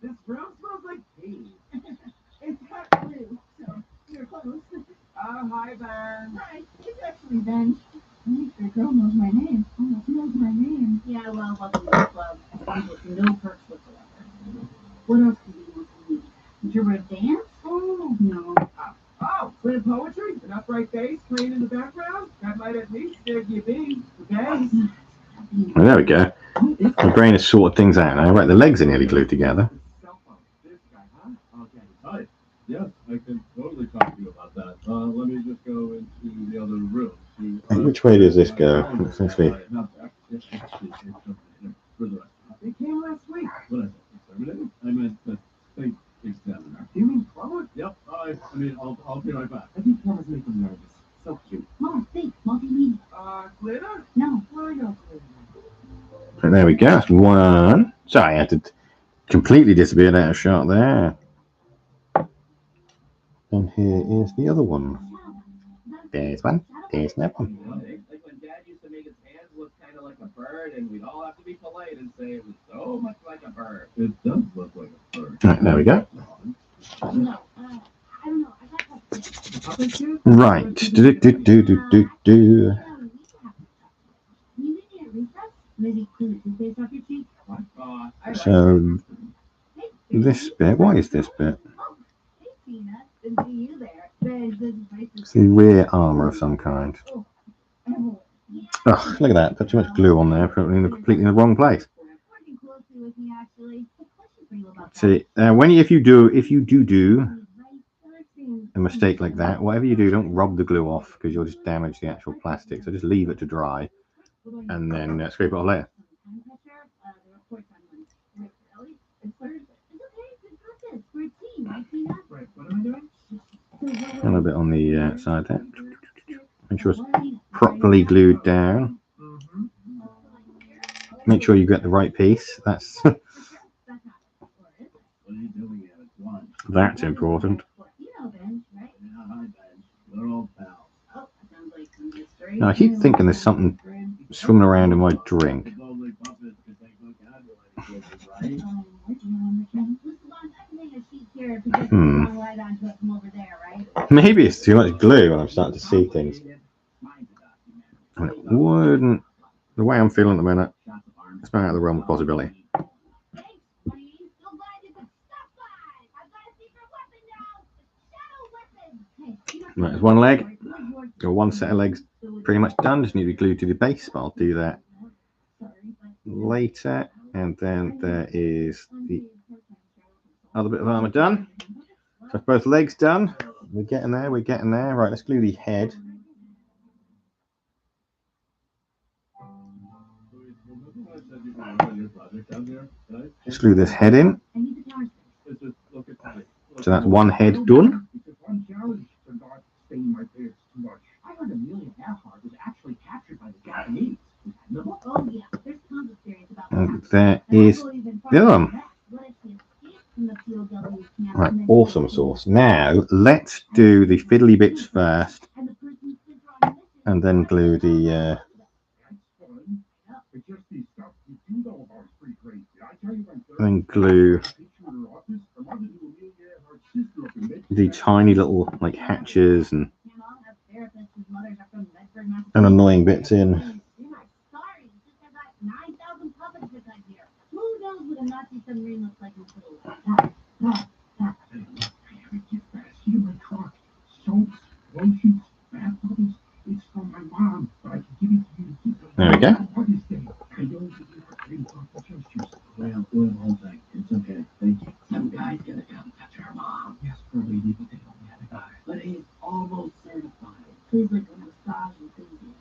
This room smells like tea. It's hot blue, so you're close. Hi, Ben. Hi, it's actually Ben. The girl knows my name. Almost knows my name. Yeah, well, welcome to the club. With no perks whatsoever. What else do you want from me? Did you ever dance? Oh, no. Oh, bit poetry, an upright bass playing in the background. That might at least give you be. Okay. Well, there we go. My brain has sorted things out now. Right, the legs are nearly glued together. This guy, huh? Okay. Hi. Yes, I can totally talk to you about that. Let me just go into the other room. Which way does this go? Let's see. They came last week. What is it? Exterminator? I meant the fake examiner. You mean Chloe? Yep. I'll be right back. I think Chloe's making me nervous. So cute. Mom, think, multimedia. Glitter? No. Why not glitter? And there we go. That's one. Sorry, I had to completely disappear out of shot there. And here is the other one. There's one. There's another one. Like when Dad used to make his hands look kind of like a bird, and we'd all have to be polite and say it was so much like a bird. It does look like a bird. Right, there we go. No, I don't know. I got that. Right. Do. Maybe clean the toothpaste off your cheek. So this bit. What is this bit? Hey, Tina. Good to see you there. It's the rear armor of some kind. Oh, look at that. Put too much glue on there. Put it in completely in the wrong place. Working closely with me, actually. A question for you about that. See, if you do a mistake like that, whatever you do, don't rub the glue off because you'll just damage the actual plastic. So just leave it to dry and then scrape it off later. A little bit on the side there. Make sure it's properly glued down. Make sure you get the right piece. That's important. Now, I keep thinking there's something swimming around in my drink. Maybe it's too much glue and I'm starting to see things. And it wouldn't, the way I'm feeling at the minute, it's not out of the realm of possibility. Right, there's one leg, or one set of legs pretty much done, just need to be glued to the base, but I'll do that later. And then there is the other bit of armor done. So both legs done. We're getting there. Right, let's glue the head. Let's glue this head in. So that's one head done. I heard Amelia Earhart was actually captured by the Japanese. Oh, yeah. There's tons of theories about And there is the other one. Right, awesome sauce. Now let's do the fiddly bits first, and then glue the. Then glue the tiny little like hatches and annoying bits in. There we go. It's okay. Thank you. Some guy's gonna come touch her mom. Yes, for lady, but they don't have a guy. But he's almost certified. He's like a massage enthusiast.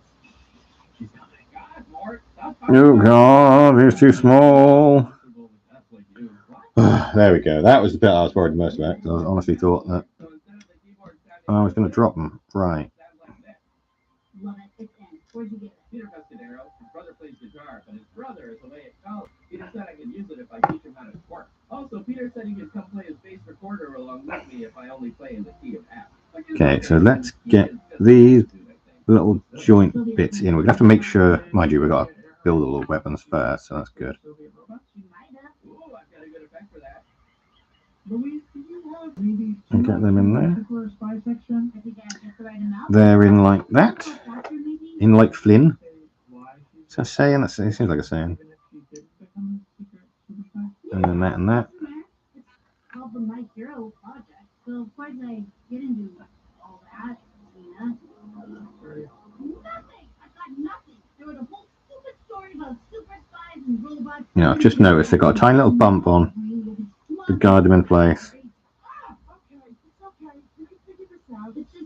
She's coming. God, Mort. Oh God, it's too small. There we go. That was the bit I was worried most about, because I honestly thought that I was going to drop them. Right. Peter Pescadero, his brother plays guitar, but his brother is away at college. Peter said I could use it if I teach him how to twerk. Also, Peter said he could come play his bass recorder along with me if Okay, so let's get these little joint bits in. We're gonna have to make sure, mind you, we've got to build all the weapons first, so that's good. And get them in there. They're in like that. In like Flynn. Is that saying? It seems like a saying. And then that and that. Called the My Hero project. So of course I get into all that, Nina. Nothing. I got nothing. There was a whole stupid story about super spies and robots. You know, I've just noticed they've got a tiny little bump on to guide them in place. Okay, it's okay. We can figure this out. It's just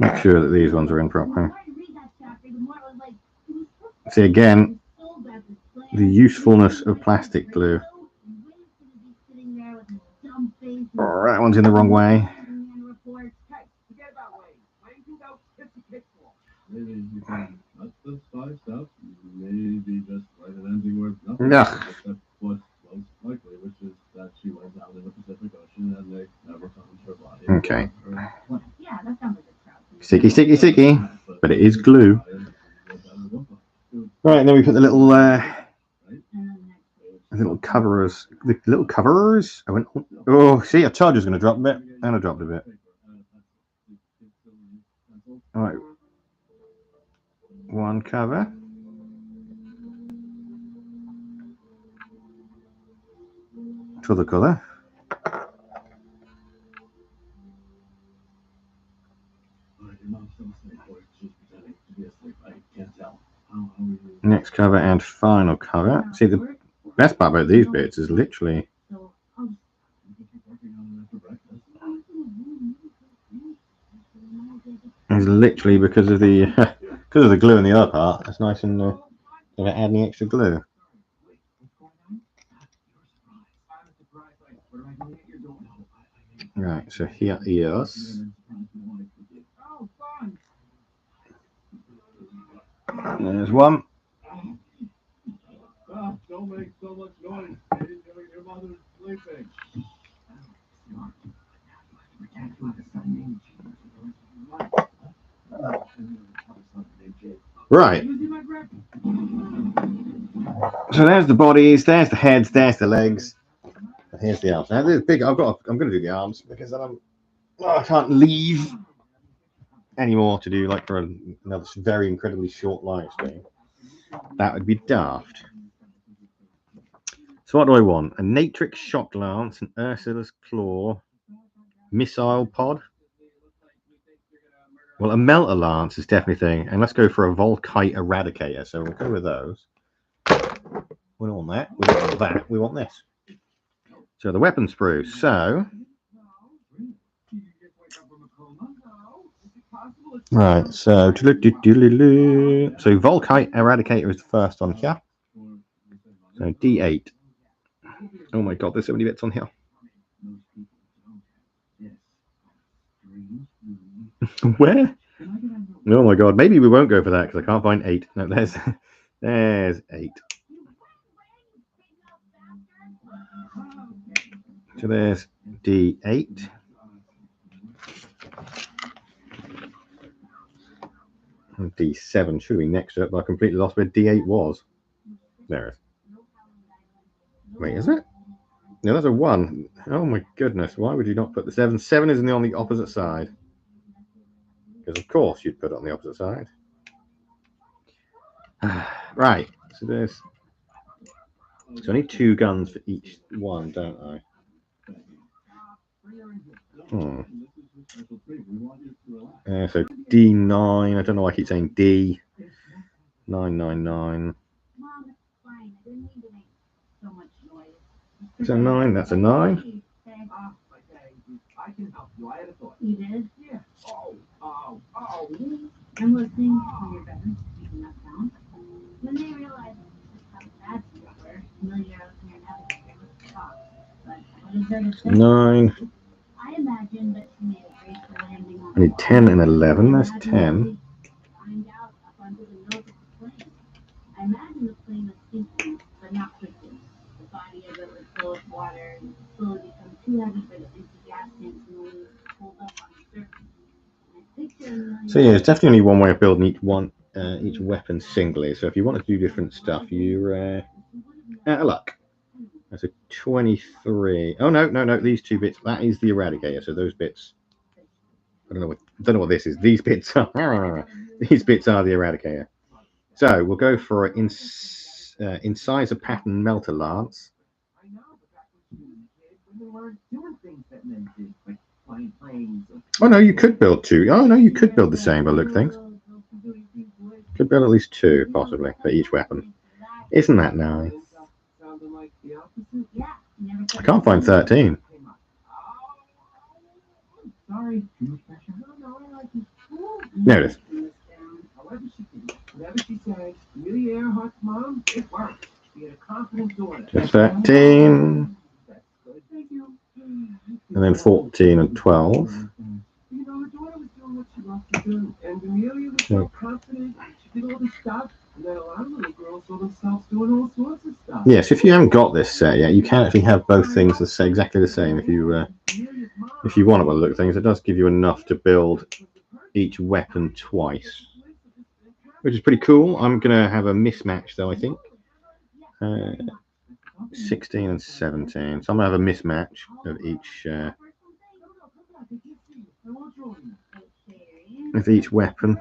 Make sure that these ones are in properly. the more I read that chapter, the more I was like, it was so See again, so bad this plan. the usefulness of plastic glue. Oh, that one's in the wrong way. Hey, forget about Wayne. Wayne can go kiss the kickball. Maybe you can cut the spy stuff. Maybe just write an ending where nothing. Ugh. Except what's most likely, which is that she went down in the Pacific Ocean and they never found her body. Okay. Yeah, that sounds like a trout. Sticky, sticky, sticky. But it is glue. Right, and then we put the little coverers. The little coverers. I went. Oh, see, a charger's going to drop a bit, and I dropped a bit. All right. One cover. To the colour. Next cover and final cover. See, the best part about these bits is literally because of the glue in the other part. It's nice and without adding extra glue. Right, so here is. There's one. Don't make so much noise. Your mother's sleeping. Right. So there's the bodies, there's the heads, there's the legs, and here's the arms. Now there's big. I'm going to do the arms because then I can't leave anymore to do like for another very incredibly short live stream. That would be daft. So what do I want? A Natrix shock lance, an Ursula's claw, missile pod. Well, a melter lance is definitely a thing, and let's go for a Volkite eradicator. So we'll go with those. We don't want that. We don't want that. We want this. So the weapon sprues. So right. So Volkite eradicator is the first on here. So D8. Oh my god, there's so many bits on here. Where? Oh my god, maybe we won't go for that because I can't find 8. No, there's 8. So there's D8. And D7 should be next to it, but I completely lost where D8 was. There it is. Wait, is it? No, that's a 1. Oh my goodness, why would you not put the 7? 7 is on the opposite side. Because of course you'd put it on the opposite side. Right, so there's only 2 guns for each one, don't I? So D9, I don't know why I keep saying D. 999. Is that 9? That's a 9. I can help you. I had a thought. You did? Yeah. Oh. I'm listening to your better speaking up sound. When they realized just how bad things were, familiar and navigator was shocked. But what is there to say? 9. I imagine that she made a great for landing on I need 10 and 11. There's 10. Find out up under the nose of the plane. I imagine the plane was sinking, but not quickly. The body of it was full of water and slowly become too heavy for the So yeah, there's definitely only one way of building each weapon singly. So if you want to do different stuff, you're out of luck. That's a 23. Oh no! These two bits. That is the eradicator. So those bits. I don't know what this is. These bits are the eradicator. So we'll go for incisor pattern melter lance. I know, but back when she was a kid, women weren't doing things that men did, like flying planes. Oh no, you could build two. Oh no, you could build the same by look things. Could build at least two, possibly, for each weapon. Isn't that nice? Sounding like the opposite. I can't find 13. Sorry. There it is. Whatever she said, Amelia Earhart's mom, it worked. She had a confident daughter. Just 13. That's good. Thank you. And then 14 and 12. You know, her daughter was doing what she loved to do. And Amelia was so confident. She did all this stuff. And then a lot of little girls saw themselves doing all sorts of stuff. Yes, if you haven't got this set yet, you can actually have both things exactly the same. If you want it by the look of things, it does give you enough to build each weapon twice, which is pretty cool. I'm going to have a mismatch though, I think. 16 and 17. So I'm going to have a mismatch of each weapon.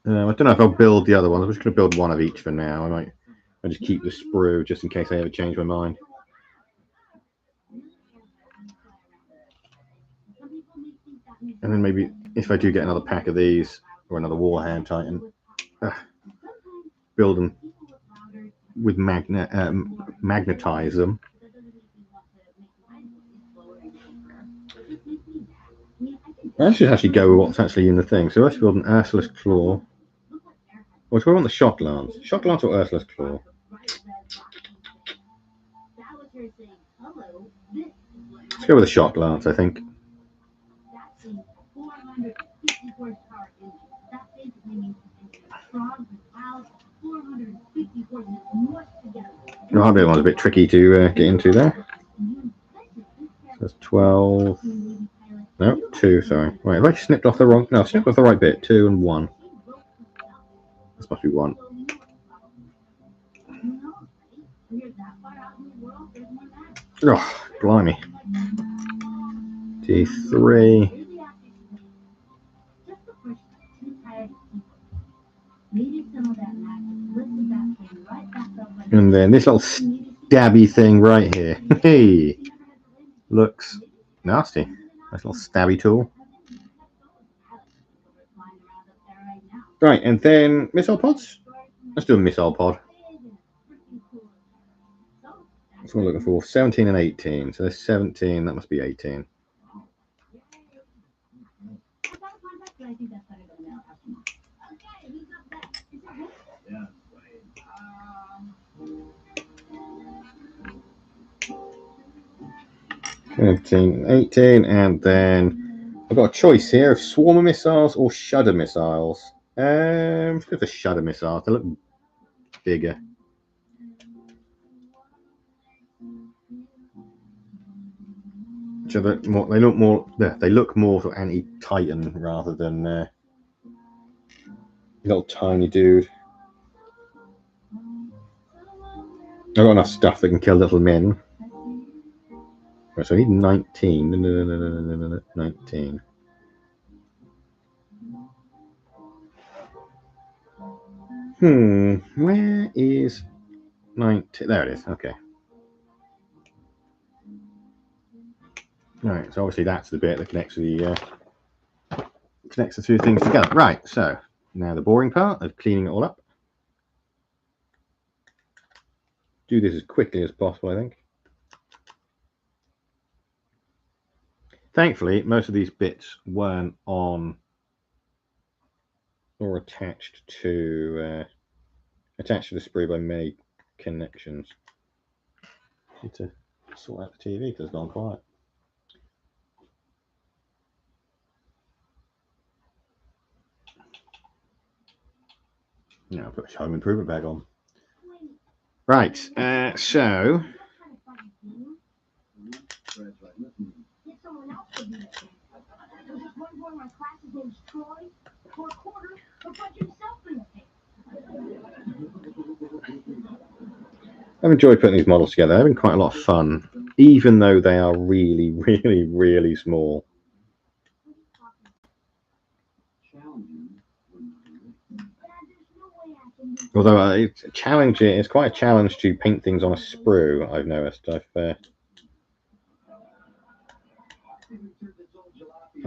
I don't know if I'll build the other one. I'm just going to build one of each for now. I'll just keep the sprue just in case I ever change my mind. And then maybe if I do get another pack of these or another Warhand Titan, build them with magnetize them. I should actually go with what's actually in the thing. So let's build an Ursula's Claw. Or do I want the Shock Lance? Shock Lance or Ursula's Claw? Let's go with the Shock Lance, I think. The hardware one's a bit tricky to get into there. That's 12. No, 2, sorry. Wait, have I snipped off the wrong? No, I snipped off the right bit. 2 and 1. This must be 1. Oh, blimey. D3. And then this little stabby thing right here. Hey, looks nasty. Nice little stabby tool. Right, and then missile pods. Let's do a missile pod. That's what I'm looking for. 17 and 18. So there's 17. That must be 18. Yeah. 18, and then I've got a choice here of swarmer missiles or shudder missiles. Let's go for shudder missiles. They look bigger. So they look more sort of anti-Titan rather than little tiny dude. I've got enough stuff that can kill little men. Right, so I need 19. No, 19. Where is 19? There it is. Okay. Right, so obviously that's the bit that connects the two things together. Right, so now the boring part of cleaning it all up. Do this as quickly as possible, I think. Thankfully, most of these bits weren't on or attached to the sprue by many connections. Need to sort out the TV because it's gone quiet. Now I'll put the home improvement bag on. Right, so suppose Troy, for a quarter, he'll punch himself in the face. I've enjoyed putting these models together. They're having quite a lot of fun, even though they are really, really, really small. Although it's challenging, it's quite a challenge to paint things on a sprue. I've noticed. I've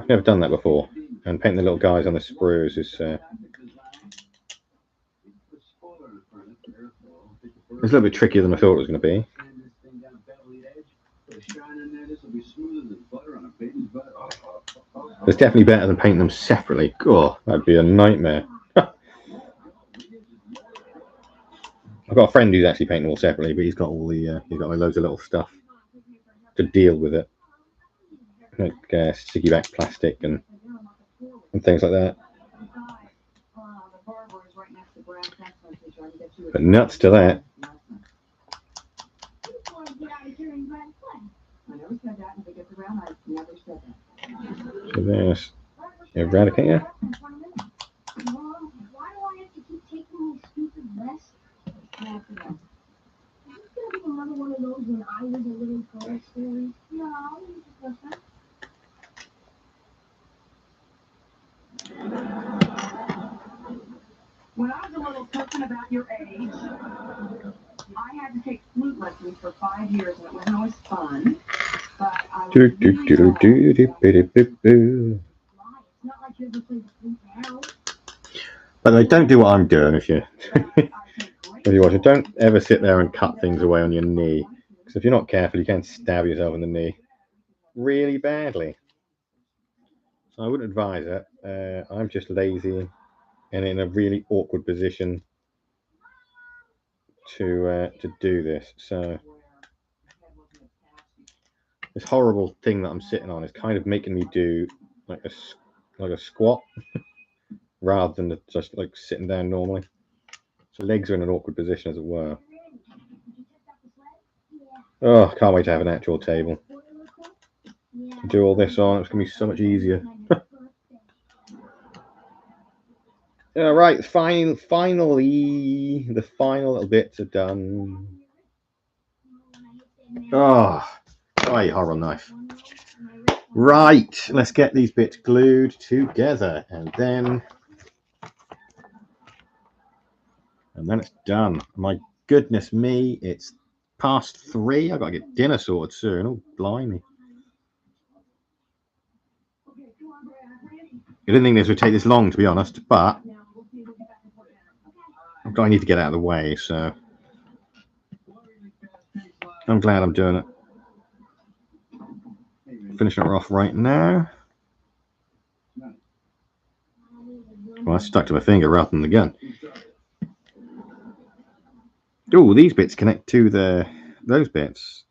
never done that before, and painting the little guys on the sprues is it's a little bit trickier than I thought it was going to be. It's definitely better than painting them separately. God, that'd be a nightmare. I've got a friend who's actually painting them all separately, but he's got all the he's got like loads of little stuff to deal with it, like sticky back plastic and things like that. But nuts to that. So there's Eradicator. Another one of those when I was a little girl story. No, just listen. When I was a little person about your age, I had to take flute lessons for 5 years, and it wasn't always fun. But I was really Not like you ever played the flute now. But they don't do what I'm doing. If you if you watch it, don't ever sit there and cut things away on your knee, because if you're not careful, you can stab yourself in the knee really badly. So I wouldn't advise it. I'm just lazy and in a really awkward position to do this. So this horrible thing that I'm sitting on is kind of making me do like a squat rather than just like sitting down normally. So legs are in an awkward position, as it were. Oh, I can't wait to have an actual table to do all this on. It's gonna be so much easier. All right, finally, the final little bits are done. Oh, a horrible knife. Right, let's get these bits glued together, and then it's done. My goodness me, it's past 3. I've got to get dinner sorted soon. Oh, blimey. I didn't think this would take this long, to be honest, but I need to get out of the way, so I'm glad I'm doing it. Finishing it off right now. Well, I stuck to my finger rather than the gun. Oh, these bits connect to those bits.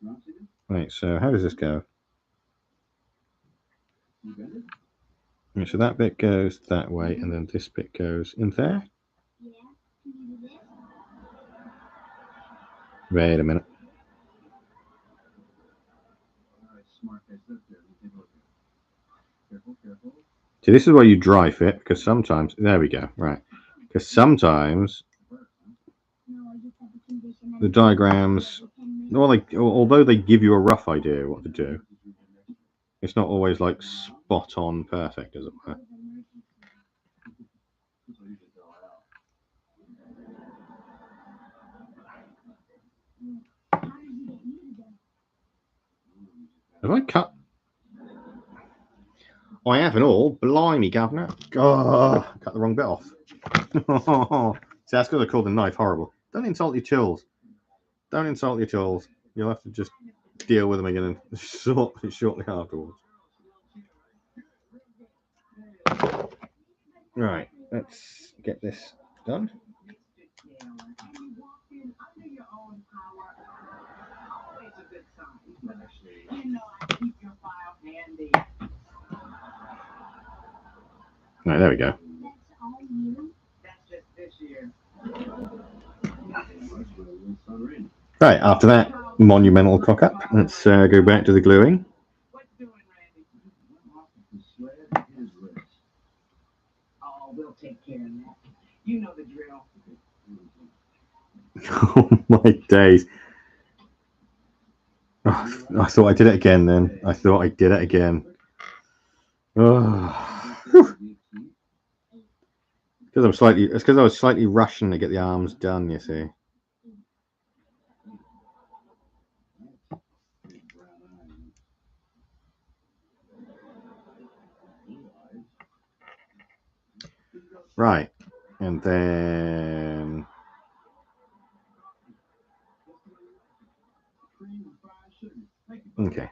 Right, so how does this go? Right, so that bit goes that way, and then this bit goes in there. Wait a minute. See, this is where you dry fit, because sometimes, there we go, right. Because sometimes the diagrams, although they give you a rough idea what to do, it's not always like spot on perfect, as it were. Have I cut? I haven't all. Blimey, governor. Oh, cut the wrong bit off. See, that's because I called the knife horrible. Don't insult your tools. Don't insult your tools. You'll have to just deal with them again and shortly afterwards. Right, let's get this done. Right, there we go. Right, after that monumental cock up, let's go back to the gluing. take care of that. You know the drill. Oh my days. Oh, I thought I did it again then. I thought I did it again. Oh. It's because I was slightly rushing to get the arms done, you see. Right. And then okay.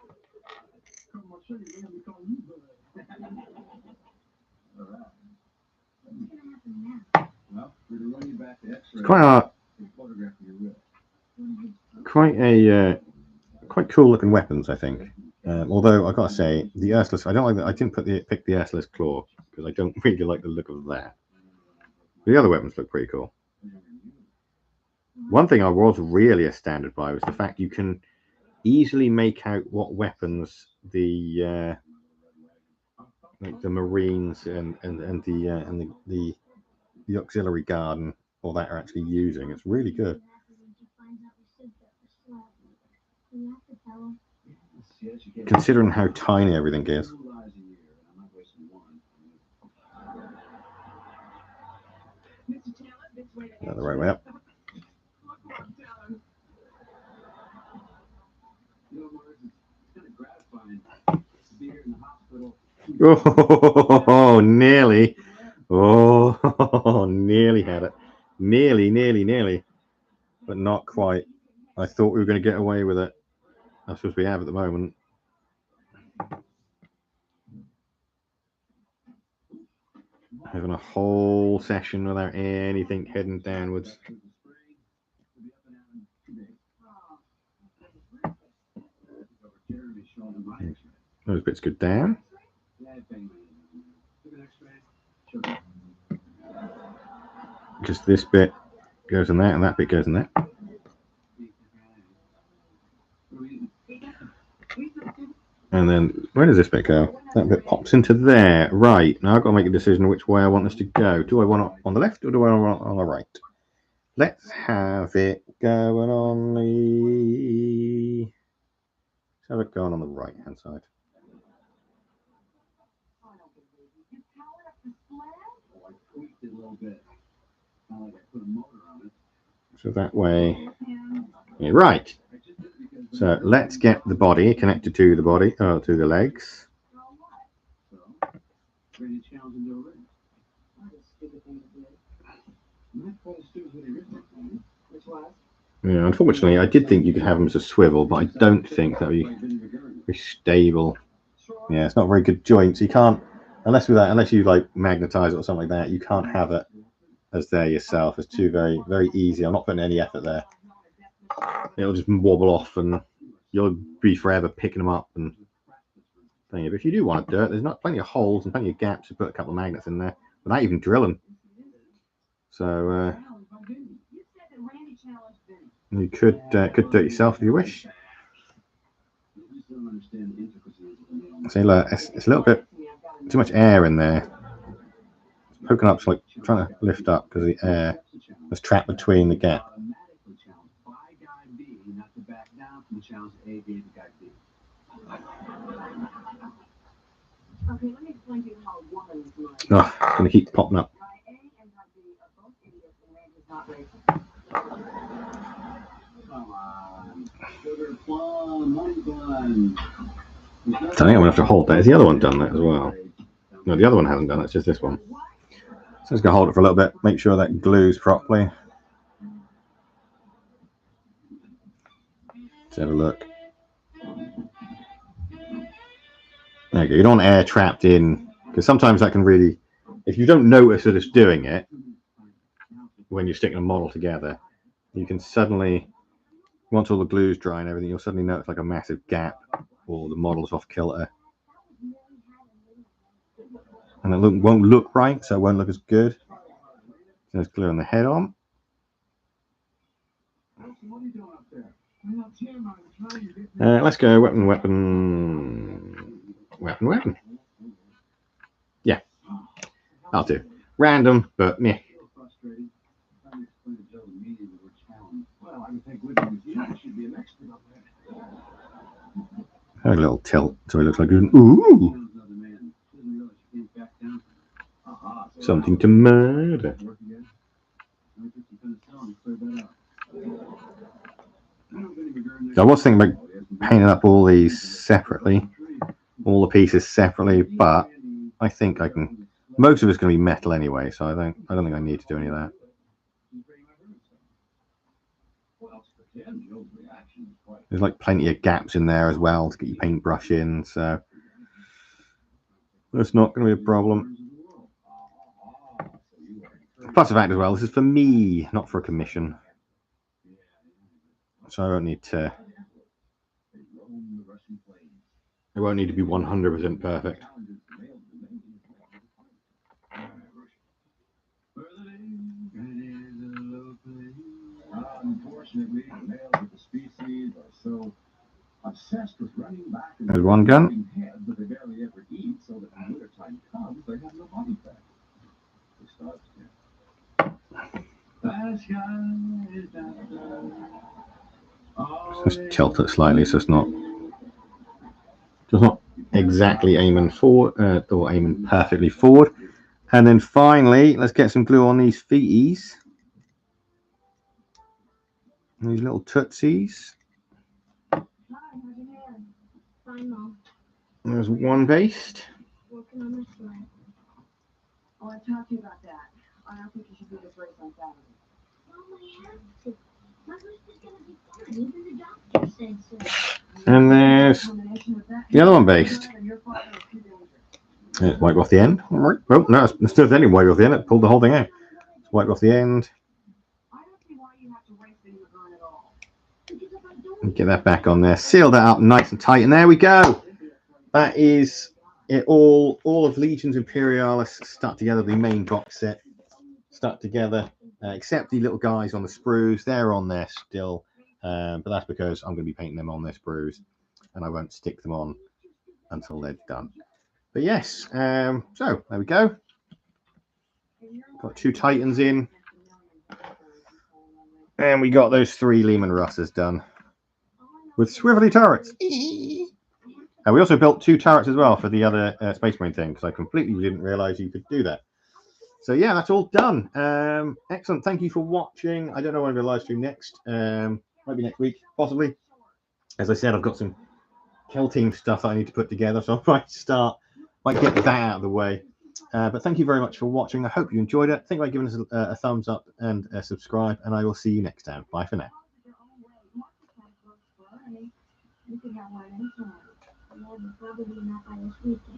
Quite cool looking weapons, I think. Although I gotta say, the Ursula's, I don't like that. I didn't pick the Ursula's claw because I don't really like the look of that. The other weapons look pretty cool. One thing I was really astounded by was the fact you can easily make out what weapons the like the Marines and the auxiliary guard and all that are actually using. It's really good. Considering how tiny everything is. Not the right way up. Oh, nearly. Oh, nearly had it. Nearly. But not quite. I thought we were going to get away with it. That's what we have at the moment. Having a whole session without anything heading downwards. Those bits go down. Just this bit goes in that, and that bit goes in that. And then where does this bit go? That bit pops into there. Right, now I've got to make a decision which way I want this to go. Do I want it on the left or do I want it on the right? Let's have it going on the... Let's have it going on the right hand side. So that way, yeah, right. So let's get the body connected to the body, to the legs. Yeah, unfortunately, I did think you could have them as a swivel, but I don't think that would be very stable. Yeah, it's not very good joint, so you can't, unless you like magnetize it or something like that, you can't have it as there yourself. It's too very easy. I'm not putting any effort there. It'll just wobble off, and you'll be forever picking them up and thing. But if you do want it dirt, there's not plenty of holes and plenty of gaps to put a couple of magnets in there without even drilling. So you could dirt yourself if you wish. See, look, it's a little bit too much air in there. It's poking up, it's like trying to lift up because the air is trapped between the gap. Oh, it's going to keep popping up. I think I'm going to have to hold that. Has the other one done that as well? No, the other one hasn't done it. It's just this one. So I'm just going to hold it for a little bit, make sure that glues properly. Let's have a look. There you go. You don't want air trapped in, because sometimes that can really, if you don't notice that it's doing it when you're sticking a model together, you can suddenly, once all the glue's dry and everything, you'll suddenly notice like a massive gap or the model's off kilter. And it won't look right, so it won't look as good. There's glue on the head on. Let's go weapon. Yeah, that'll do. Random, but yeah. Frustrating. Trying to explain to Joe the meaning of the word challenge. Well, I would think with you should be an expert on that. A little tilt, so it looks like an ooh, something to murder. So I was thinking about painting up all these separately, all the pieces separately, but I think I can. Most of it's going to be metal anyway, so I don't think I need to do any of that. There's like plenty of gaps in there as well to get your paintbrush in, so that's not going to be a problem. Plus the fact as well, this is for me, not for a commission, so I don't need to. It won't need to be 100% perfect. Unfortunately, the males of the species are so obsessed with running back and There's one gun. heads that they barely ever eat, so that when wintertime comes, they have no body fat. They starve to death. Just tilt it slightly so it's not exactly aiming forward or aiming perfectly forward. And then finally, let's get some glue on these feeties. These little tootsies. There's one based. Working on this one. Oh, I talked to you about that. I don't think you should do this race on Saturday. Well, my answer. My race is going to be fun. Even the doctor said so. And there's the other one based. Let's wipe off the end. Oh, no, it's still any wipe off the end. It pulled the whole thing out. Let's wipe off the end. Get that back on there. Seal that up nice and tight. And there we go. That is it all of Legion's Imperialis stuck together, the main box set stuck together, except the little guys on the sprues. They're on there still, but that's because I'm going to be painting them on their sprues, and I won't stick them on until they're done. But yes, so there we go. Got 2 Titans in, and we got those 3 Lehman Russes done with swivelly turrets. And we also built 2 turrets as well for the other Space Marine thing, because I completely didn't realize you could do that. So yeah, that's all done. Excellent. Thank you for watching. I don't know when I'm going to live stream next. Might be next week, possibly. As I said, I've got some Kill Team stuff that I need to put together, so I might get that out of the way. But thank you very much for watching. I hope you enjoyed it. Think about giving us a thumbs up and subscribe, and I will see you next time. Bye for now. You could have one anytime. Probably not by this weekend.